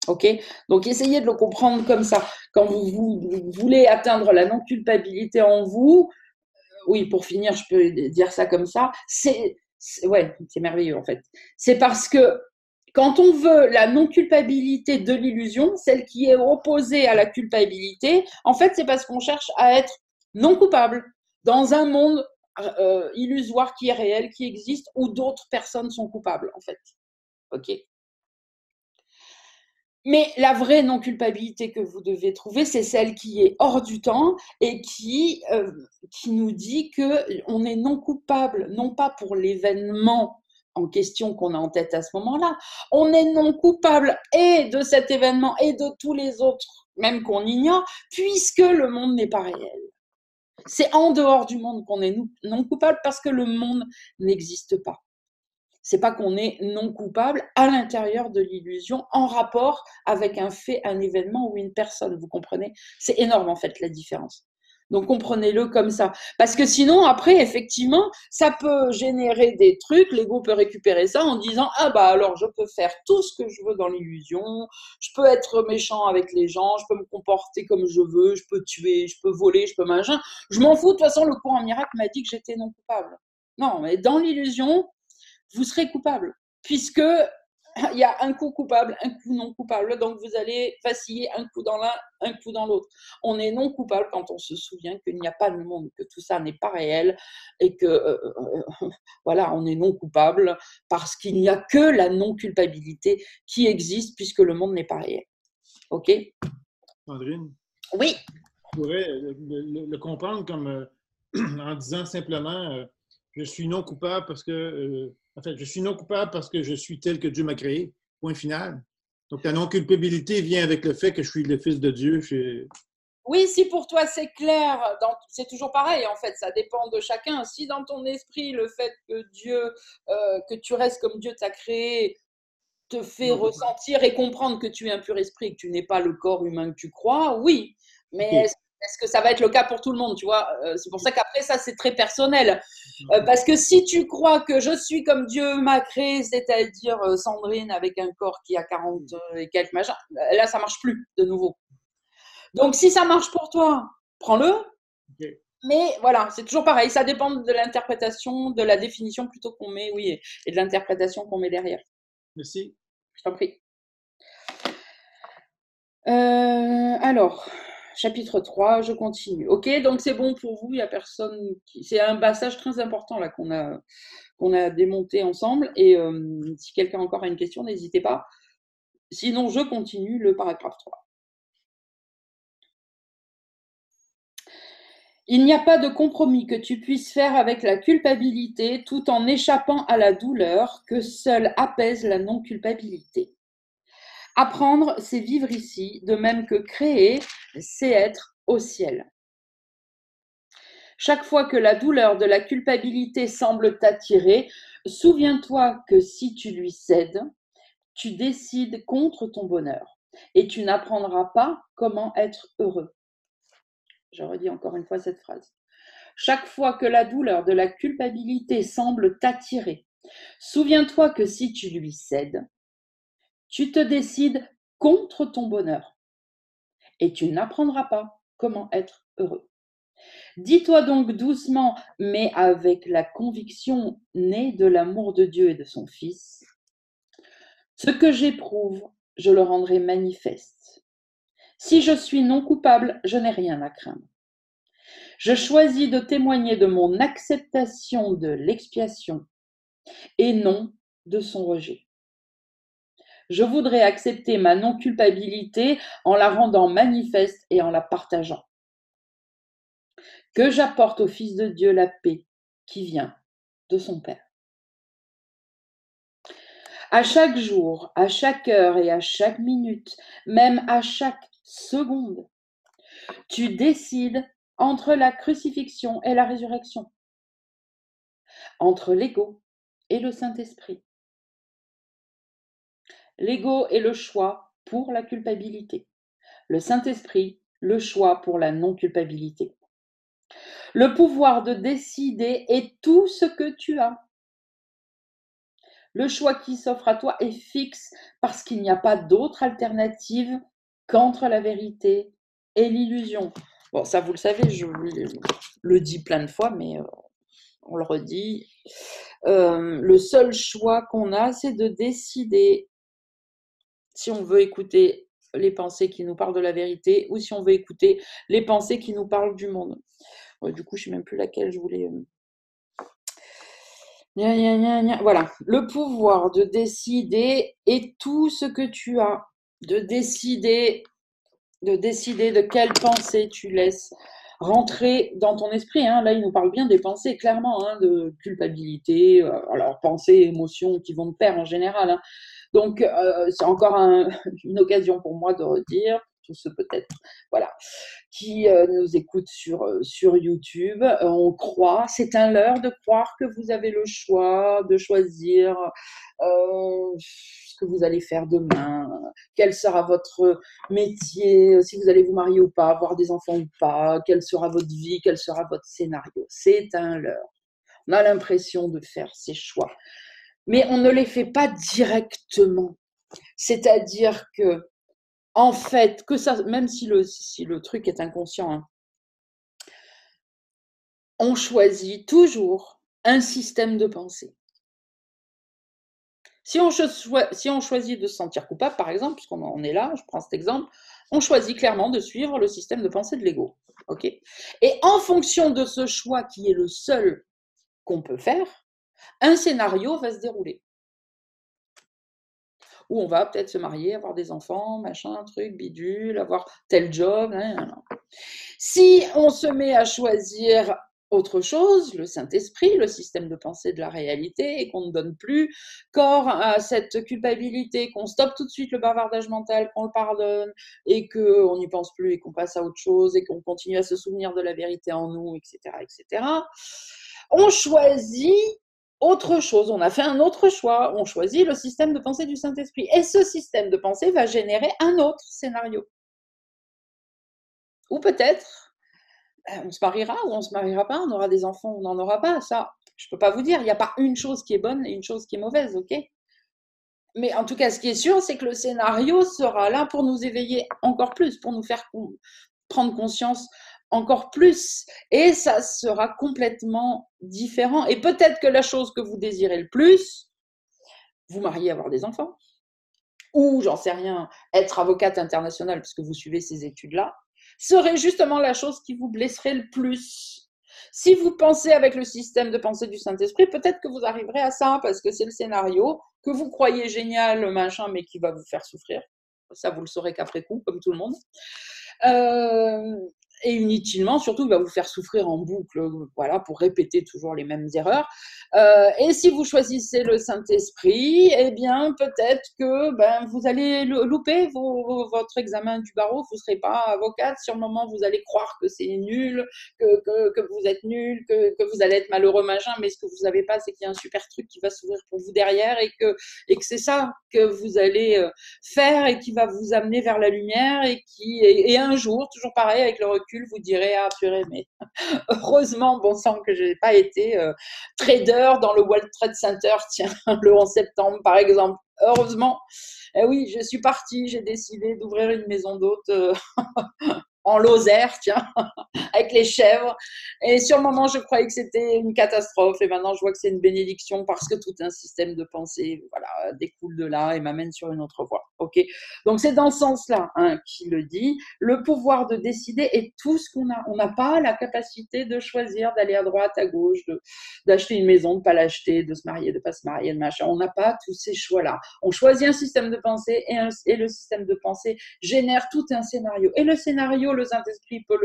Ok? Donc, essayez de le comprendre comme ça. Quand vous voulez atteindre la non-culpabilité en vous, oui, pour finir, je peux dire ça comme ça, c'est merveilleux en fait. C'est parce que quand on veut la non-culpabilité de l'illusion, celle qui est opposée à la culpabilité, en fait, c'est parce qu'on cherche à être non coupable dans un monde illusoire qui est réel, qui existe, où d'autres personnes sont coupables, en fait. Ok. Mais la vraie non-culpabilité que vous devez trouver, c'est celle qui est hors du temps et qui nous dit qu'on est non coupable, non pas pour l'événement en question qu'on a en tête à ce moment-là, on est non coupable et de cet événement et de tous les autres, même qu'on ignore, puisque le monde n'est pas réel. C'est en dehors du monde qu'on est non coupable parce que le monde n'existe pas. C'est pas qu'on est non coupable à l'intérieur de l'illusion en rapport avec un fait, un événement ou une personne, vous comprenez? C'est énorme en fait la différence. Donc comprenez-le comme ça. Parce que sinon, après, effectivement, ça peut générer des trucs, l'ego peut récupérer ça en disant ah bah alors je peux faire tout ce que je veux dans l'illusion, je peux être méchant avec les gens, je peux me comporter comme je veux, je peux tuer, je peux voler, je peux machin. Je m'en fous, de toute façon, le courant miracle m'a dit que j'étais non coupable. Non, mais dans l'illusion, vous serez coupable, puisque il y a un coup coupable, un coup non coupable, donc vous allez vaciller un coup dans l'un, un coup dans l'autre. On est non coupable quand on se souvient qu'il n'y a pas de monde, que tout ça n'est pas réel et que voilà, on est non coupable parce qu'il n'y a que la non-culpabilité qui existe puisque le monde n'est pas réel. Ok? Sandrine, Oui. je pourrais le comprendre comme en disant simplement je suis non coupable parce que en fait, je suis non coupable parce que je suis tel que Dieu m'a créé. Point final. Donc, la non-culpabilité vient avec le fait que je suis le Fils de Dieu. Oui, si pour toi c'est clair, c'est toujours pareil en fait, ça dépend de chacun. Si dans ton esprit le fait que Dieu, que tu restes comme Dieu t'a créé, te fait Non, ressentir et comprendre que tu es un pur esprit, que tu n'es pas le corps humain que tu crois, oui. Mais OK. est-ce que ça va être le cas pour tout le monde, tu vois? C'est pour ça qu'après ça c'est très personnel. Parce que si tu crois que je suis comme Dieu m'a créé, c'est-à-dire Sandrine avec un corps qui a 40 et quelques machins, là ça marche plus de nouveau. Donc, si ça marche pour toi, prends-le. OK. Mais voilà, c'est toujours pareil. Ça dépend de l'interprétation, de la définition plutôt qu'on met, oui, et de l'interprétation qu'on met derrière. Merci. Je t'en prie. Alors, chapitre 3, je continue. Ok, donc c'est bon pour vous, il n'y a personne qui. C'est un passage très important là qu'on a démonté ensemble. Et si quelqu'un encore a une question, n'hésitez pas. Sinon, je continue le paragraphe 3. Il n'y a pas de compromis que tu puisses faire avec la culpabilité tout en échappant à la douleur que seule apaise la non-culpabilité. Apprendre, c'est vivre ici, de même que créer, c'est être au ciel. Chaque fois que la douleur de la culpabilité semble t'attirer, souviens-toi que si tu lui cèdes, tu décides contre ton bonheur et tu n'apprendras pas comment être heureux. Je redis encore une fois cette phrase. Chaque fois que la douleur de la culpabilité semble t'attirer, souviens-toi que si tu lui cèdes, tu te décides contre ton bonheur et tu n'apprendras pas comment être heureux. Dis-toi donc doucement, mais avec la conviction née de l'amour de Dieu et de son Fils, ce que j'éprouve, je le rendrai manifeste. Si je suis non coupable, je n'ai rien à craindre. Je choisis de témoigner de mon acceptation de l'expiation et non de son rejet. Je voudrais accepter ma non-culpabilité en la rendant manifeste et en la partageant. Que j'apporte au Fils de Dieu la paix qui vient de son Père. À chaque jour, à chaque heure et à chaque minute, même à chaque seconde, tu décides entre la crucifixion et la résurrection, entre l'ego et le Saint-Esprit. L'ego est le choix pour la culpabilité. Le Saint-Esprit, le choix pour la non-culpabilité. Le pouvoir de décider est tout ce que tu as. Le choix qui s'offre à toi est fixe parce qu'il n'y a pas d'autre alternative qu'entre la vérité et l'illusion. Bon, ça vous le savez, je vous le dis plein de fois, mais on le redit. Le seul choix qu'on a, c'est de décider si on veut écouter les pensées qui nous parlent de la vérité ou si on veut écouter les pensées qui nous parlent du monde. Du coup, je ne sais même plus laquelle je voulais Voilà, le pouvoir de décider est tout ce que tu as, de décider, de quelle pensée tu laisses rentrer dans ton esprit. Hein. Là, il nous parle bien des pensées, clairement, hein, de culpabilité, alors pensées, émotions qui vont de pair en général. Hein. Donc, c'est encore une occasion pour moi de redire, tous ceux peut-être, voilà, qui nous écoutent sur YouTube. On croit, c'est un leurre de croire que vous avez le choix de choisir ce que vous allez faire demain, quel sera votre métier, si vous allez vous marier ou pas, avoir des enfants ou pas, quelle sera votre vie, quel sera votre scénario. C'est un leurre. On a l'impression de faire ses choix, mais on ne les fait pas directement. C'est-à-dire que, en fait, que ça, même si le truc est inconscient, hein, on choisit toujours un système de pensée. Si on choisit de se sentir coupable, par exemple, puisqu'on est là, je prends cet exemple, on choisit clairement de suivre le système de pensée de l'ego. Okay, et en fonction de ce choix qui est le seul qu'on peut faire, un scénario va se dérouler. Où on va peut-être se marier, avoir des enfants, machin, truc, bidule, avoir tel job. Si on se met à choisir autre chose, le Saint-Esprit, le système de pensée de la réalité, et qu'on ne donne plus corps à cette culpabilité, qu'on stoppe tout de suite le bavardage mental, qu'on le pardonne, et qu'on n'y pense plus, et qu'on passe à autre chose, et qu'on continue à se souvenir de la vérité en nous, etc., etc., on choisit autre chose, on a fait un autre choix, on choisit le système de pensée du Saint-Esprit. Et ce système de pensée va générer un autre scénario. Ou peut-être, on se mariera ou on ne se mariera pas, on aura des enfants ou on n'en aura pas. Ça, je ne peux pas vous dire. Il n'y a pas une chose qui est bonne et une chose qui est mauvaise, ok? Mais en tout cas, ce qui est sûr, c'est que le scénario sera là pour nous éveiller encore plus, pour nous faire prendre conscience encore plus. Et ça sera complètement différent. Et peut-être que la chose que vous désirez le plus, vous marier, avoir des enfants, ou, j'en sais rien, être avocate internationale, parce que vous suivez ces études-là, serait justement la chose qui vous blesserait le plus. Si vous pensez avec le système de pensée du Saint-Esprit, peut-être que vous arriverez à ça, parce que c'est le scénario que vous croyez génial, machin, mais qui va vous faire souffrir. Ça, vous le saurez qu'après coup, comme tout le monde. Et inutilement, surtout, il va vous faire souffrir en boucle, voilà, pour répéter toujours les mêmes erreurs. Et si vous choisissez le Saint-Esprit, eh bien, peut-être que vous allez louper votre examen du barreau, vous ne serez pas avocate, sur le moment, vous allez croire que c'est nul, que vous êtes nul, que vous allez être malheureux, machin, mais ce que vous ne savez pas, c'est qu'il y a un super truc qui va s'ouvrir pour vous derrière et que c'est ça que vous allez faire et qui va vous amener vers la lumière et un jour, toujours pareil, avec le recul, vous direz, ah purée, mais heureusement, bon sang, que je n'ai pas été trader dans le World Trade Center, tiens, le 11 septembre, par exemple. Heureusement, oui, je suis partie, j'ai décidé d'ouvrir une maison d'hôte en Lozère, tiens, avec les chèvres. Et sur le moment, je croyais que c'était une catastrophe. Et maintenant, je vois que c'est une bénédiction parce que tout un système de pensée, voilà, découle de là et m'amène sur une autre voie. Ok. Donc, c'est dans ce sens-là qu'il le dit. Le pouvoir de décider est tout ce qu'on a. On n'a pas la capacité de choisir, d'aller à droite, à gauche, d'acheter une maison, de ne pas l'acheter, de se marier, de ne pas se marier, de machin. On n'a pas tous ces choix-là. On choisit un système de pensée et le système de pensée génère tout un scénario. Et le scénario, le Saint-Esprit peut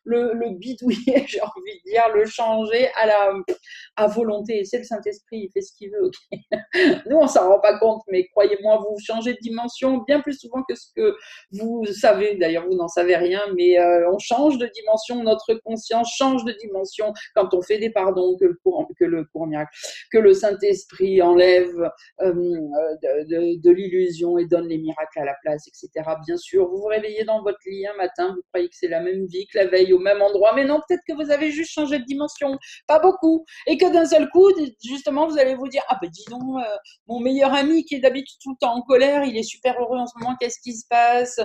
le bidouiller, j'ai envie de dire, le changer à volonté. C'est le Saint-Esprit, il fait ce qu'il veut. Okay. Nous, on s'en rend pas compte, mais croyez-moi, vous changez de dimension bien plus souvent que ce que vous savez. D'ailleurs, vous n'en savez rien, mais on change de dimension, notre conscience change de dimension quand on fait des pardons, que le courant miracle, que le Saint-Esprit enlève de l'illusion et donne les miracles à la place, etc. Bien sûr, vous vous réveillez dans votre lit un matin, vous croyez que c'est la même vie que la veille au même endroit, mais non, peut-être que vous avez juste changé de dimension, pas beaucoup, et que d'un seul coup, justement, vous allez vous dire, ah ben dis donc, mon meilleur ami qui est d'habitude tout le temps en colère, il est super super heureux en ce moment, qu'est-ce qui se passe?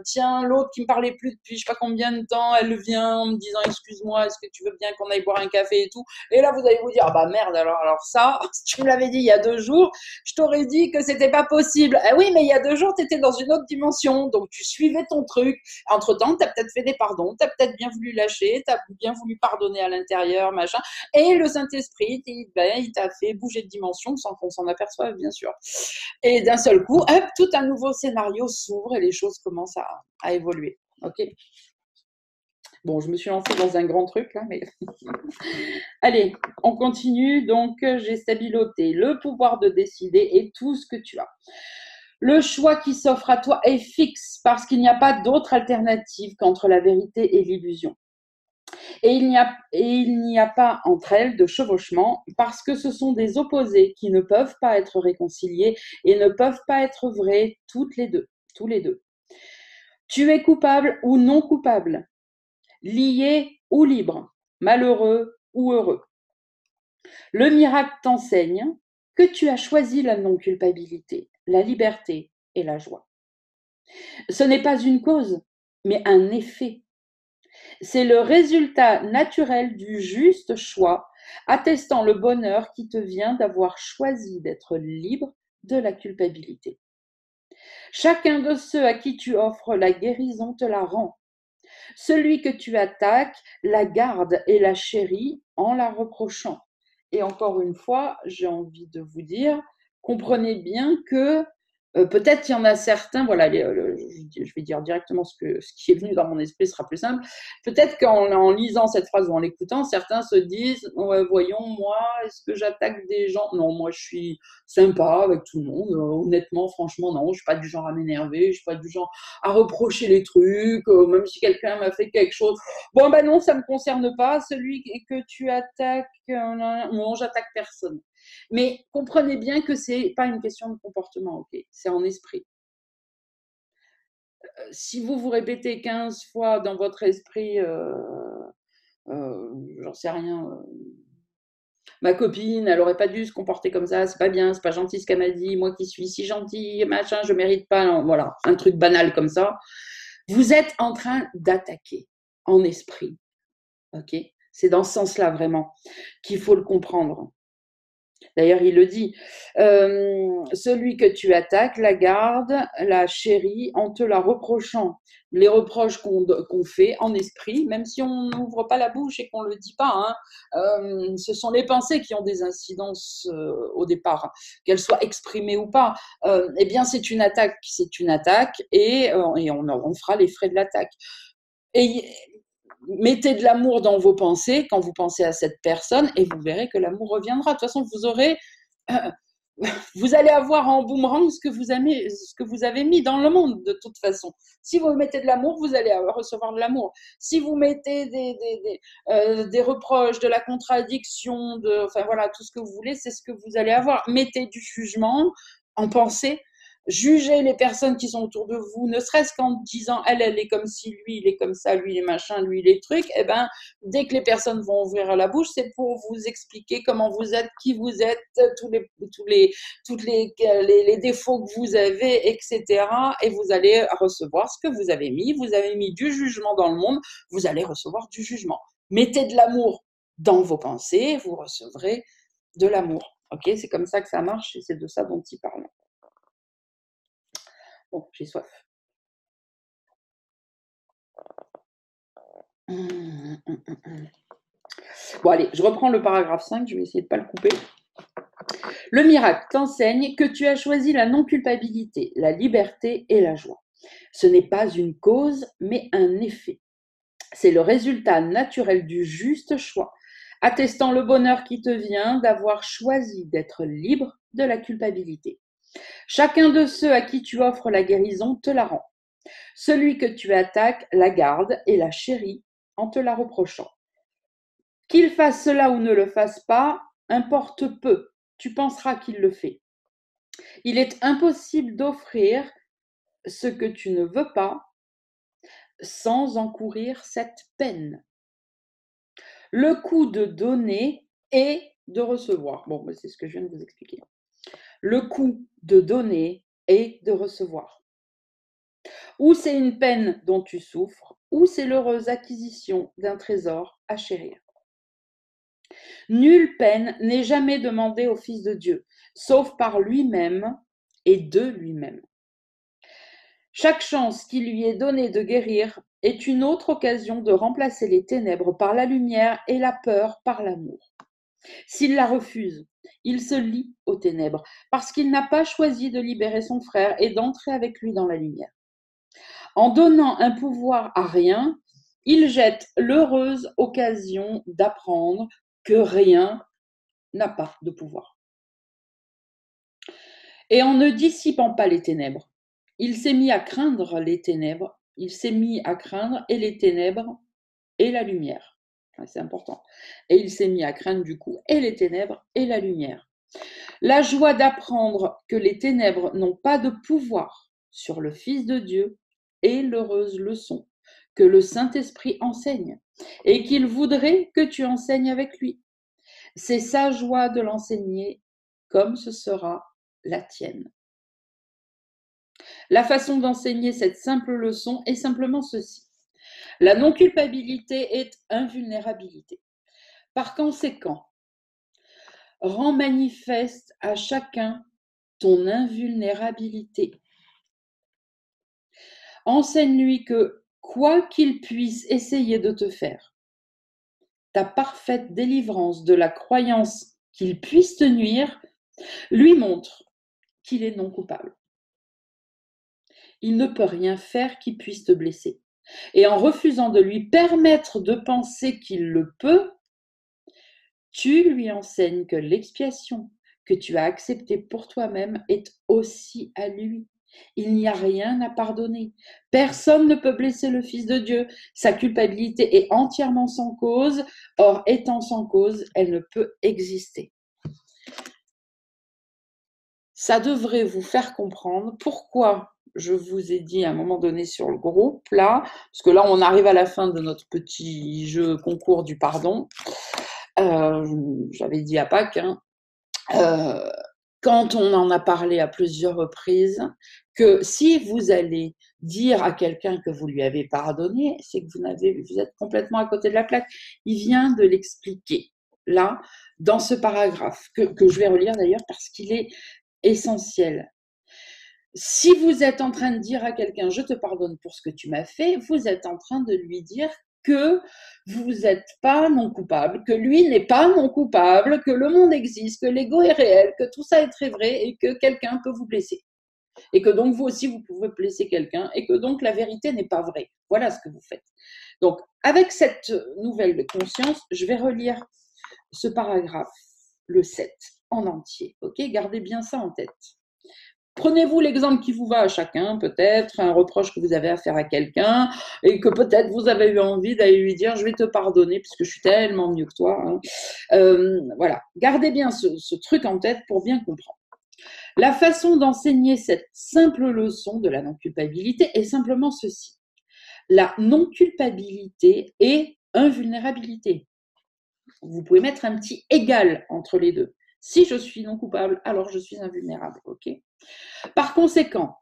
Tiens, l'autre qui me parlait plus depuis je sais pas combien de temps, elle vient en me disant excuse-moi, est-ce que tu veux bien qu'on aille boire un café et tout? Et là, vous allez vous dire, ah bah merde, alors ça, si tu me l'avais dit il y a 2 jours, je t'aurais dit que c'était pas possible. Ah oui, mais il y a 2 jours, tu étais dans une autre dimension, donc tu suivais ton truc. Entre-temps, tu as peut-être fait des pardons, tu as peut-être bien voulu lâcher, tu as bien voulu pardonner à l'intérieur, machin. Et le Saint-Esprit, il t'a fait bouger de dimension sans qu'on s'en aperçoive, bien sûr. Et d'un seul coup, hop, tout un nouveau scénario s'ouvre et les choses commencent à évoluer. Ok. Bon, je me suis lancée dans un grand truc là, mais allez, on continue. Donc, j'ai stabiloté le pouvoir de décider et tout ce que tu as. Le choix qui s'offre à toi est fixe parce qu'il n'y a pas d'autre alternative qu'entre la vérité et l'illusion. Et il n'y a pas entre elles de chevauchement parce que ce sont des opposés qui ne peuvent pas être réconciliés et ne peuvent pas être vrais toutes les deux, tous les deux. Tu es coupable ou non coupable, lié ou libre, malheureux ou heureux. Le miracle t'enseigne que tu as choisi la non-culpabilité, la liberté et la joie. Ce n'est pas une cause, mais un effet. C'est le résultat naturel du juste choix, attestant le bonheur qui te vient d'avoir choisi d'être libre de la culpabilité. Chacun de ceux à qui tu offres la guérison te la rend. Celui que tu attaques la garde et la chérit en la reprochant. Et encore une fois, j'ai envie de vous dire, comprenez bien que peut-être qu'il y en a certains, voilà, je vais dire directement ce qui est venu dans mon esprit, sera plus simple. Peut-être qu'en lisant cette phrase ou en l'écoutant, certains se disent, ouais, voyons, moi, est-ce que j'attaque des gens? Non, moi, je suis sympa avec tout le monde. Honnêtement, franchement, non, je ne suis pas du genre à m'énerver, je ne suis pas du genre à reprocher les trucs, même si quelqu'un m'a fait quelque chose. Bon, ben non, ça ne me concerne pas. Celui que tu attaques, non, j'attaque personne. Mais comprenez bien que ce n'est pas une question de comportement, ok? C'est en esprit. Si vous vous répétez 15 fois dans votre esprit, j'en sais rien, ma copine, elle aurait pas dû se comporter comme ça, c'est pas bien, c'est pas gentil ce qu'elle m'a dit, moi qui suis si gentil, machin, je mérite pas, non, voilà, un truc banal comme ça. Vous êtes en train d'attaquer en esprit, ok? C'est dans ce sens-là vraiment qu'il faut le comprendre. D'ailleurs, il le dit, celui que tu attaques la garde, la chérit en te la reprochant. Les reproches qu'on fait en esprit, même si on n'ouvre pas la bouche et qu'on ne le dit pas, hein, ce sont les pensées qui ont des incidences au départ, qu'elles soient exprimées ou pas. Eh bien, c'est une attaque et on fera les frais de l'attaque. Et mettez de l'amour dans vos pensées quand vous pensez à cette personne et vous verrez que l'amour reviendra. De toute façon, vous allez avoir en boomerang ce que vous avez mis dans le monde de toute façon. Si vous mettez de l'amour, vous allez recevoir de l'amour. Si vous mettez des reproches, de la contradiction, enfin voilà, tout ce que vous voulez, c'est ce que vous allez avoir. Mettez du jugement en pensée. Jugez les personnes qui sont autour de vous, ne serait-ce qu'en disant elle est comme ci, lui il est comme ça, lui il est machin, lui il est truc. Eh ben, dès que les personnes vont ouvrir la bouche, c'est pour vous expliquer comment vous êtes, qui vous êtes, les défauts que vous avez, etc. Et vous allez recevoir ce que vous avez mis. Vous avez mis du jugement dans le monde, vous allez recevoir du jugement. Mettez de l'amour dans vos pensées, vous recevrez de l'amour. Ok, c'est comme ça que ça marche et c'est de ça dont il parle. Bon, j'ai soif. Bon, allez, je reprends le paragraphe 5, je vais essayer de ne pas le couper. Le miracle t'enseigne que tu as choisi la non-culpabilité, la liberté et la joie. Ce n'est pas une cause, mais un effet. C'est le résultat naturel du juste choix, attestant le bonheur qui te vient d'avoir choisi d'être libre de la culpabilité. Chacun de ceux à qui tu offres la guérison te la rend. Celui que tu attaques la garde et la chérit en te la reprochant. Qu'il fasse cela ou ne le fasse pas, importe peu, tu penseras qu'il le fait. Il est impossible d'offrir ce que tu ne veux pas sans encourir cette peine. Le coût de donner et de recevoir. Bon, c'est ce que je viens de vous expliquer. Le coût de donner et de recevoir. Ou c'est une peine dont tu souffres, ou c'est l'heureuse acquisition d'un trésor à chérir. Nulle peine n'est jamais demandée au Fils de Dieu, sauf par lui-même et de lui-même. Chaque chance qui lui est donnée de guérir est une autre occasion de remplacer les ténèbres par la lumière et la peur par l'amour. S'il la refuse, il se lie aux ténèbres parce qu'il n'a pas choisi de libérer son frère et d'entrer avec lui dans la lumière. En donnant un pouvoir à rien, il jette l'heureuse occasion d'apprendre que rien n'a pas de pouvoir. Et en ne dissipant pas les ténèbres, il s'est mis à craindre les ténèbres, il s'est mis à craindre et les ténèbres et la lumière. C'est important. Et il s'est mis à craindre du coup et les ténèbres et la lumière. La joie d'apprendre que les ténèbres n'ont pas de pouvoir sur le Fils de Dieu est l'heureuse leçon que le Saint-Esprit enseigne et qu'il voudrait que tu enseignes avec lui. C'est sa joie de l'enseigner comme ce sera la tienne. La façon d'enseigner cette simple leçon est simplement ceci. La non-culpabilité est invulnérabilité. Par conséquent, rends manifeste à chacun ton invulnérabilité. Enseigne-lui que, quoi qu'il puisse essayer de te faire, ta parfaite délivrance de la croyance qu'il puisse te nuire, lui montre qu'il est non coupable. Il ne peut rien faire qui puisse te blesser. Et en refusant de lui permettre de penser qu'il le peut, tu lui enseignes que l'expiation que tu as acceptée pour toi-même est aussi à lui. Il n'y a rien à pardonner. Personne ne peut blesser le Fils de Dieu. Sa culpabilité est entièrement sans cause. Or, étant sans cause, elle ne peut exister. Ça devrait vous faire comprendre pourquoi je vous ai dit à un moment donné sur le groupe, là, parce que là, on arrive à la fin de notre petit jeu concours du pardon. J'avais dit à Pâques, quand on en a parlé à plusieurs reprises, que si vous allez dire à quelqu'un que vous lui avez pardonné, c'est que vous êtes complètement à côté de la plaque. Il vient de l'expliquer, là, dans ce paragraphe, que je vais relire d'ailleurs parce qu'il est essentiel. Si vous êtes en train de dire à quelqu'un « je te pardonne pour ce que tu m'as fait », vous êtes en train de lui dire que vous n'êtes pas non coupable, que lui n'est pas non coupable, que le monde existe, que l'ego est réel, que tout ça est très vrai et que quelqu'un peut vous blesser. Et que donc vous aussi vous pouvez blesser quelqu'un et que donc la vérité n'est pas vraie. Voilà ce que vous faites. Donc avec cette nouvelle conscience, je vais relire ce paragraphe, le 7, en entier. Ok, gardez bien ça en tête. Prenez-vous l'exemple qui vous va à chacun, peut-être un reproche que vous avez à faire à quelqu'un et que peut-être vous avez eu envie d'aller lui dire « je vais te pardonner puisque je suis tellement mieux que toi hein. ». Voilà, gardez bien ce truc en tête pour bien comprendre. La façon d'enseigner cette simple leçon de la non-culpabilité est simplement ceci. La non-culpabilité est invulnérabilité. Vous pouvez mettre un petit égal entre les deux. Si je suis non coupable, alors je suis invulnérable. Ok ? Par conséquent,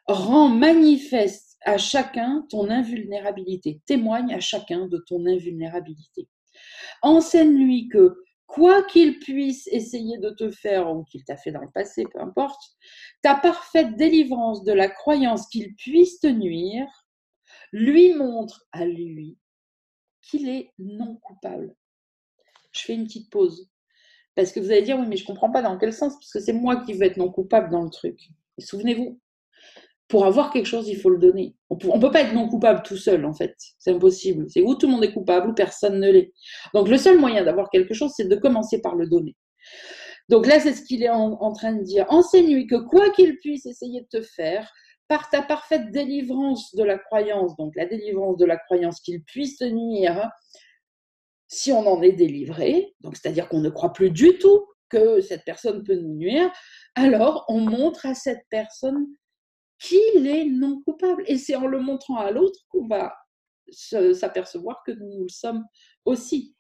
rends manifeste à chacun ton invulnérabilité. Témoigne à chacun de ton invulnérabilité. Enseigne-lui que, quoi qu'il puisse essayer de te faire ou qu'il t'a fait dans le passé, peu importe, ta parfaite délivrance de la croyance qu'il puisse te nuire, lui montre à lui qu'il est non coupable. Je fais une petite pause. Parce que vous allez dire, oui, mais je ne comprends pas dans quel sens, parce que c'est moi qui veux être non coupable dans le truc. Et souvenez-vous, pour avoir quelque chose, il faut le donner. On ne peut pas être non coupable tout seul, en fait. C'est impossible. C'est où tout le monde est coupable, ou personne ne l'est. Donc, le seul moyen d'avoir quelque chose, c'est de commencer par le donner. Donc là, c'est ce qu'il est en train de dire. Enseigne-lui que quoi qu'il puisse essayer de te faire, par ta parfaite délivrance de la croyance, donc la délivrance de la croyance qu'il puisse te nuire, si on en est délivré, donc c'est-à-dire qu'on ne croit plus du tout que cette personne peut nous nuire, alors on montre à cette personne qu'il est non coupable. Et c'est en le montrant à l'autre qu'on va s'apercevoir que nous le sommes aussi.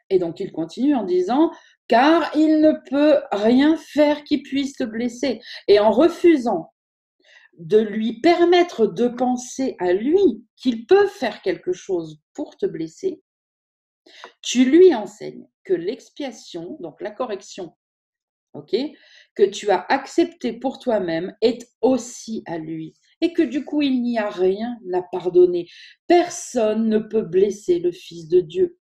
Et donc il continue en disant « car il ne peut rien faire qui puisse te blesser. Et en refusant de lui permettre de penser à lui qu'il peut faire quelque chose pour te blesser, tu lui enseignes que l'expiation, donc la correction, ok, que tu as accepté pour toi-même est aussi à lui. Et que du coup, il n'y a rien à pardonner. Personne ne peut blesser le Fils de Dieu.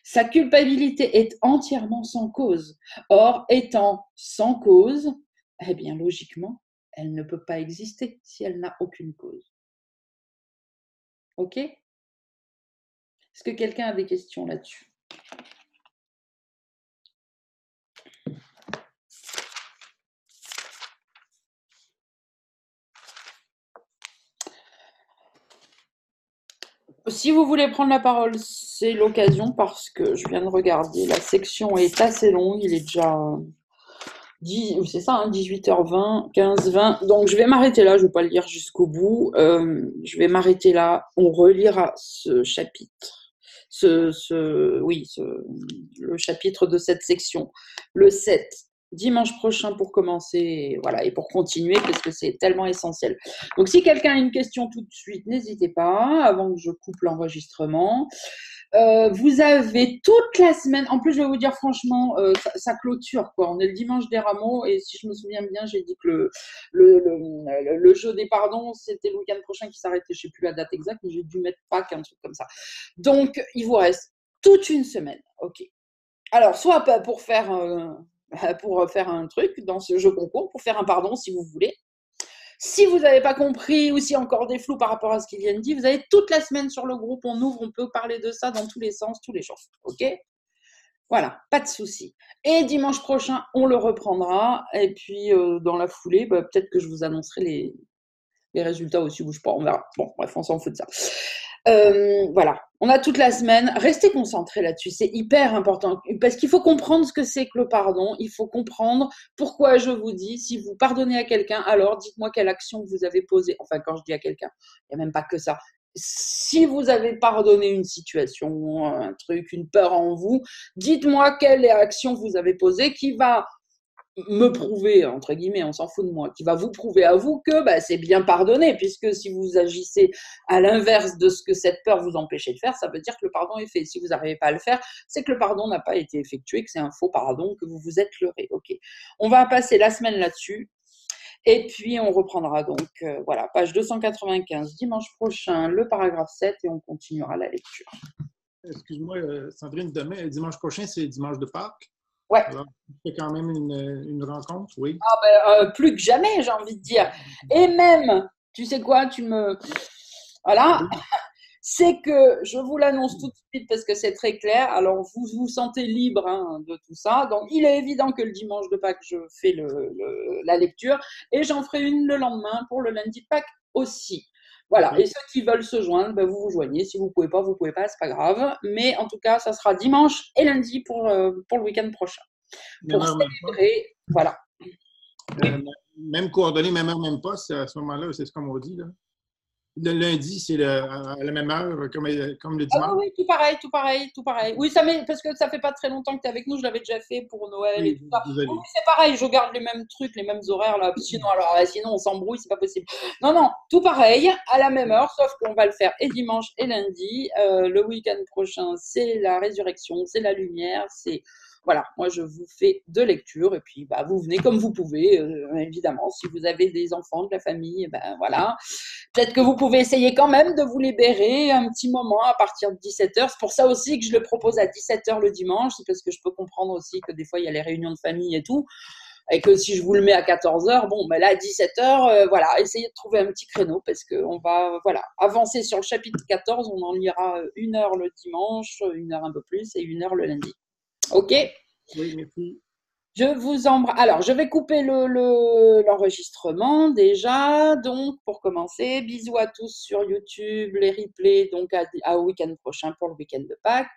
Sa culpabilité est entièrement sans cause. Or, étant sans cause, eh bien, logiquement, elle ne peut pas exister si elle n'a aucune cause. Ok? Est-ce que quelqu'un a des questions là-dessus? Si vous voulez prendre la parole, c'est l'occasion parce que je viens de regarder, la section est assez longue, il est déjà 10, c'est ça, hein, 18h20, 15h20. Donc je vais m'arrêter là, je ne vais pas le lire jusqu'au bout. Je vais m'arrêter là, on relira ce chapitre. Le chapitre de cette section, le 7, dimanche prochain pour commencer, voilà, et pour continuer, parce que c'est tellement essentiel. Donc, si quelqu'un a une question tout de suite, n'hésitez pas, avant que je coupe l'enregistrement. Vous avez toute la semaine, en plus je vais vous dire franchement, ça clôture quoi. On est le dimanche des rameaux et si je me souviens bien, j'ai dit que le jeu des pardons, c'était le week-end prochain qui s'arrêtait. Je sais plus la date exacte, mais j'ai dû mettre Pâques, un truc comme ça. Donc il vous reste toute une semaine, ok. Alors soit pour faire un truc dans ce jeu concours, pour faire un pardon si vous voulez. Si vous n'avez pas compris ou s'il y a encore des flous par rapport à ce qu'il vient de dire, vous avez toute la semaine sur le groupe, on ouvre, on peut parler de ça dans tous les sens, tous les jours. Ok? Voilà, pas de souci. Et dimanche prochain, on le reprendra. Et puis, dans la foulée, peut-être que je vous annoncerai les résultats aussi, bouge pas, on verra. Bon, bref, on s'en fout de ça. Voilà, on a toute la semaine. Restez concentrés là-dessus, c'est hyper important parce qu'il faut comprendre ce que c'est que le pardon. Il faut comprendre pourquoi je vous dis, si vous pardonnez à quelqu'un, alors dites-moi quelle action vous avez posée. Enfin, quand je dis à quelqu'un, il n'y a même pas que ça. Si vous avez pardonné une situation, un truc, une peur en vous, dites-moi quelle action vous avez posée qui va me prouver, entre guillemets, on s'en fout de moi, qui va vous prouver à vous que c'est bien pardonné, puisque si vous agissez à l'inverse de ce que cette peur vous empêchait de faire, ça veut dire que le pardon est fait. Si vous n'arrivez pas à le faire, c'est que le pardon n'a pas été effectué, que c'est un faux pardon, que vous vous êtes leurré. Ok. On va passer la semaine là-dessus. Et puis, on reprendra donc, voilà, page 295, dimanche prochain, le paragraphe 7, et on continuera la lecture. Excuse-moi, Sandrine, demain, dimanche prochain, c'est dimanche de Pâques. Ouais. Alors, c'est quand même une rencontre, oui. Plus que jamais, j'ai envie de dire. Et même, tu sais quoi, voilà, c'est que je vous l'annonce tout de suite parce que c'est très clair. Alors, vous vous sentez libre de tout ça. Donc, il est évident que le dimanche de Pâques, je fais la lecture et j'en ferai une le lendemain pour le lundi de Pâques aussi. Voilà. Et ceux qui veulent se joindre, vous vous joignez. Si vous ne pouvez pas, c'est pas grave. Mais en tout cas, ça sera dimanche et lundi pour le week-end prochain. Pour célébrer, voilà. Même coordonnées, même heure, même poste, à ce moment-là, c'est ce qu'on m'a dit. Là. Le lundi, c'est à la même heure, comme le dimanche. Ah oui, tout pareil, tout pareil, tout pareil. Oui, parce que ça fait pas très longtemps que tu es avec nous, je l'avais déjà fait pour Noël et tout ça. Oui, c'est pareil, je garde les mêmes trucs, les mêmes horaires là. Sinon, on s'embrouille, c'est pas possible. Non, tout pareil, à la même heure, sauf qu'on va le faire et dimanche et lundi. Le week-end prochain, c'est la résurrection, c'est la lumière, c'est. Voilà, moi je vous fais de lecture et puis vous venez comme vous pouvez, évidemment. Si vous avez des enfants, de la famille, voilà. Peut-être que vous pouvez essayer quand même de vous libérer un petit moment à partir de 17h. C'est pour ça aussi que je le propose à 17h le dimanche, c'est parce que je peux comprendre aussi que des fois il y a les réunions de famille et tout. Et que si je vous le mets à 14h, là à 17h, voilà, essayez de trouver un petit créneau parce qu'on va avancer sur le chapitre 14. On en lira 1 heure le dimanche, 1 heure un peu plus et 1 heure le lundi. Ok? Oui, merci. Je vous embrasse. Alors, je vais couper l'enregistrement déjà. Donc, pour commencer, bisous à tous sur YouTube, les replays, donc au week-end prochain pour le week-end de Pâques.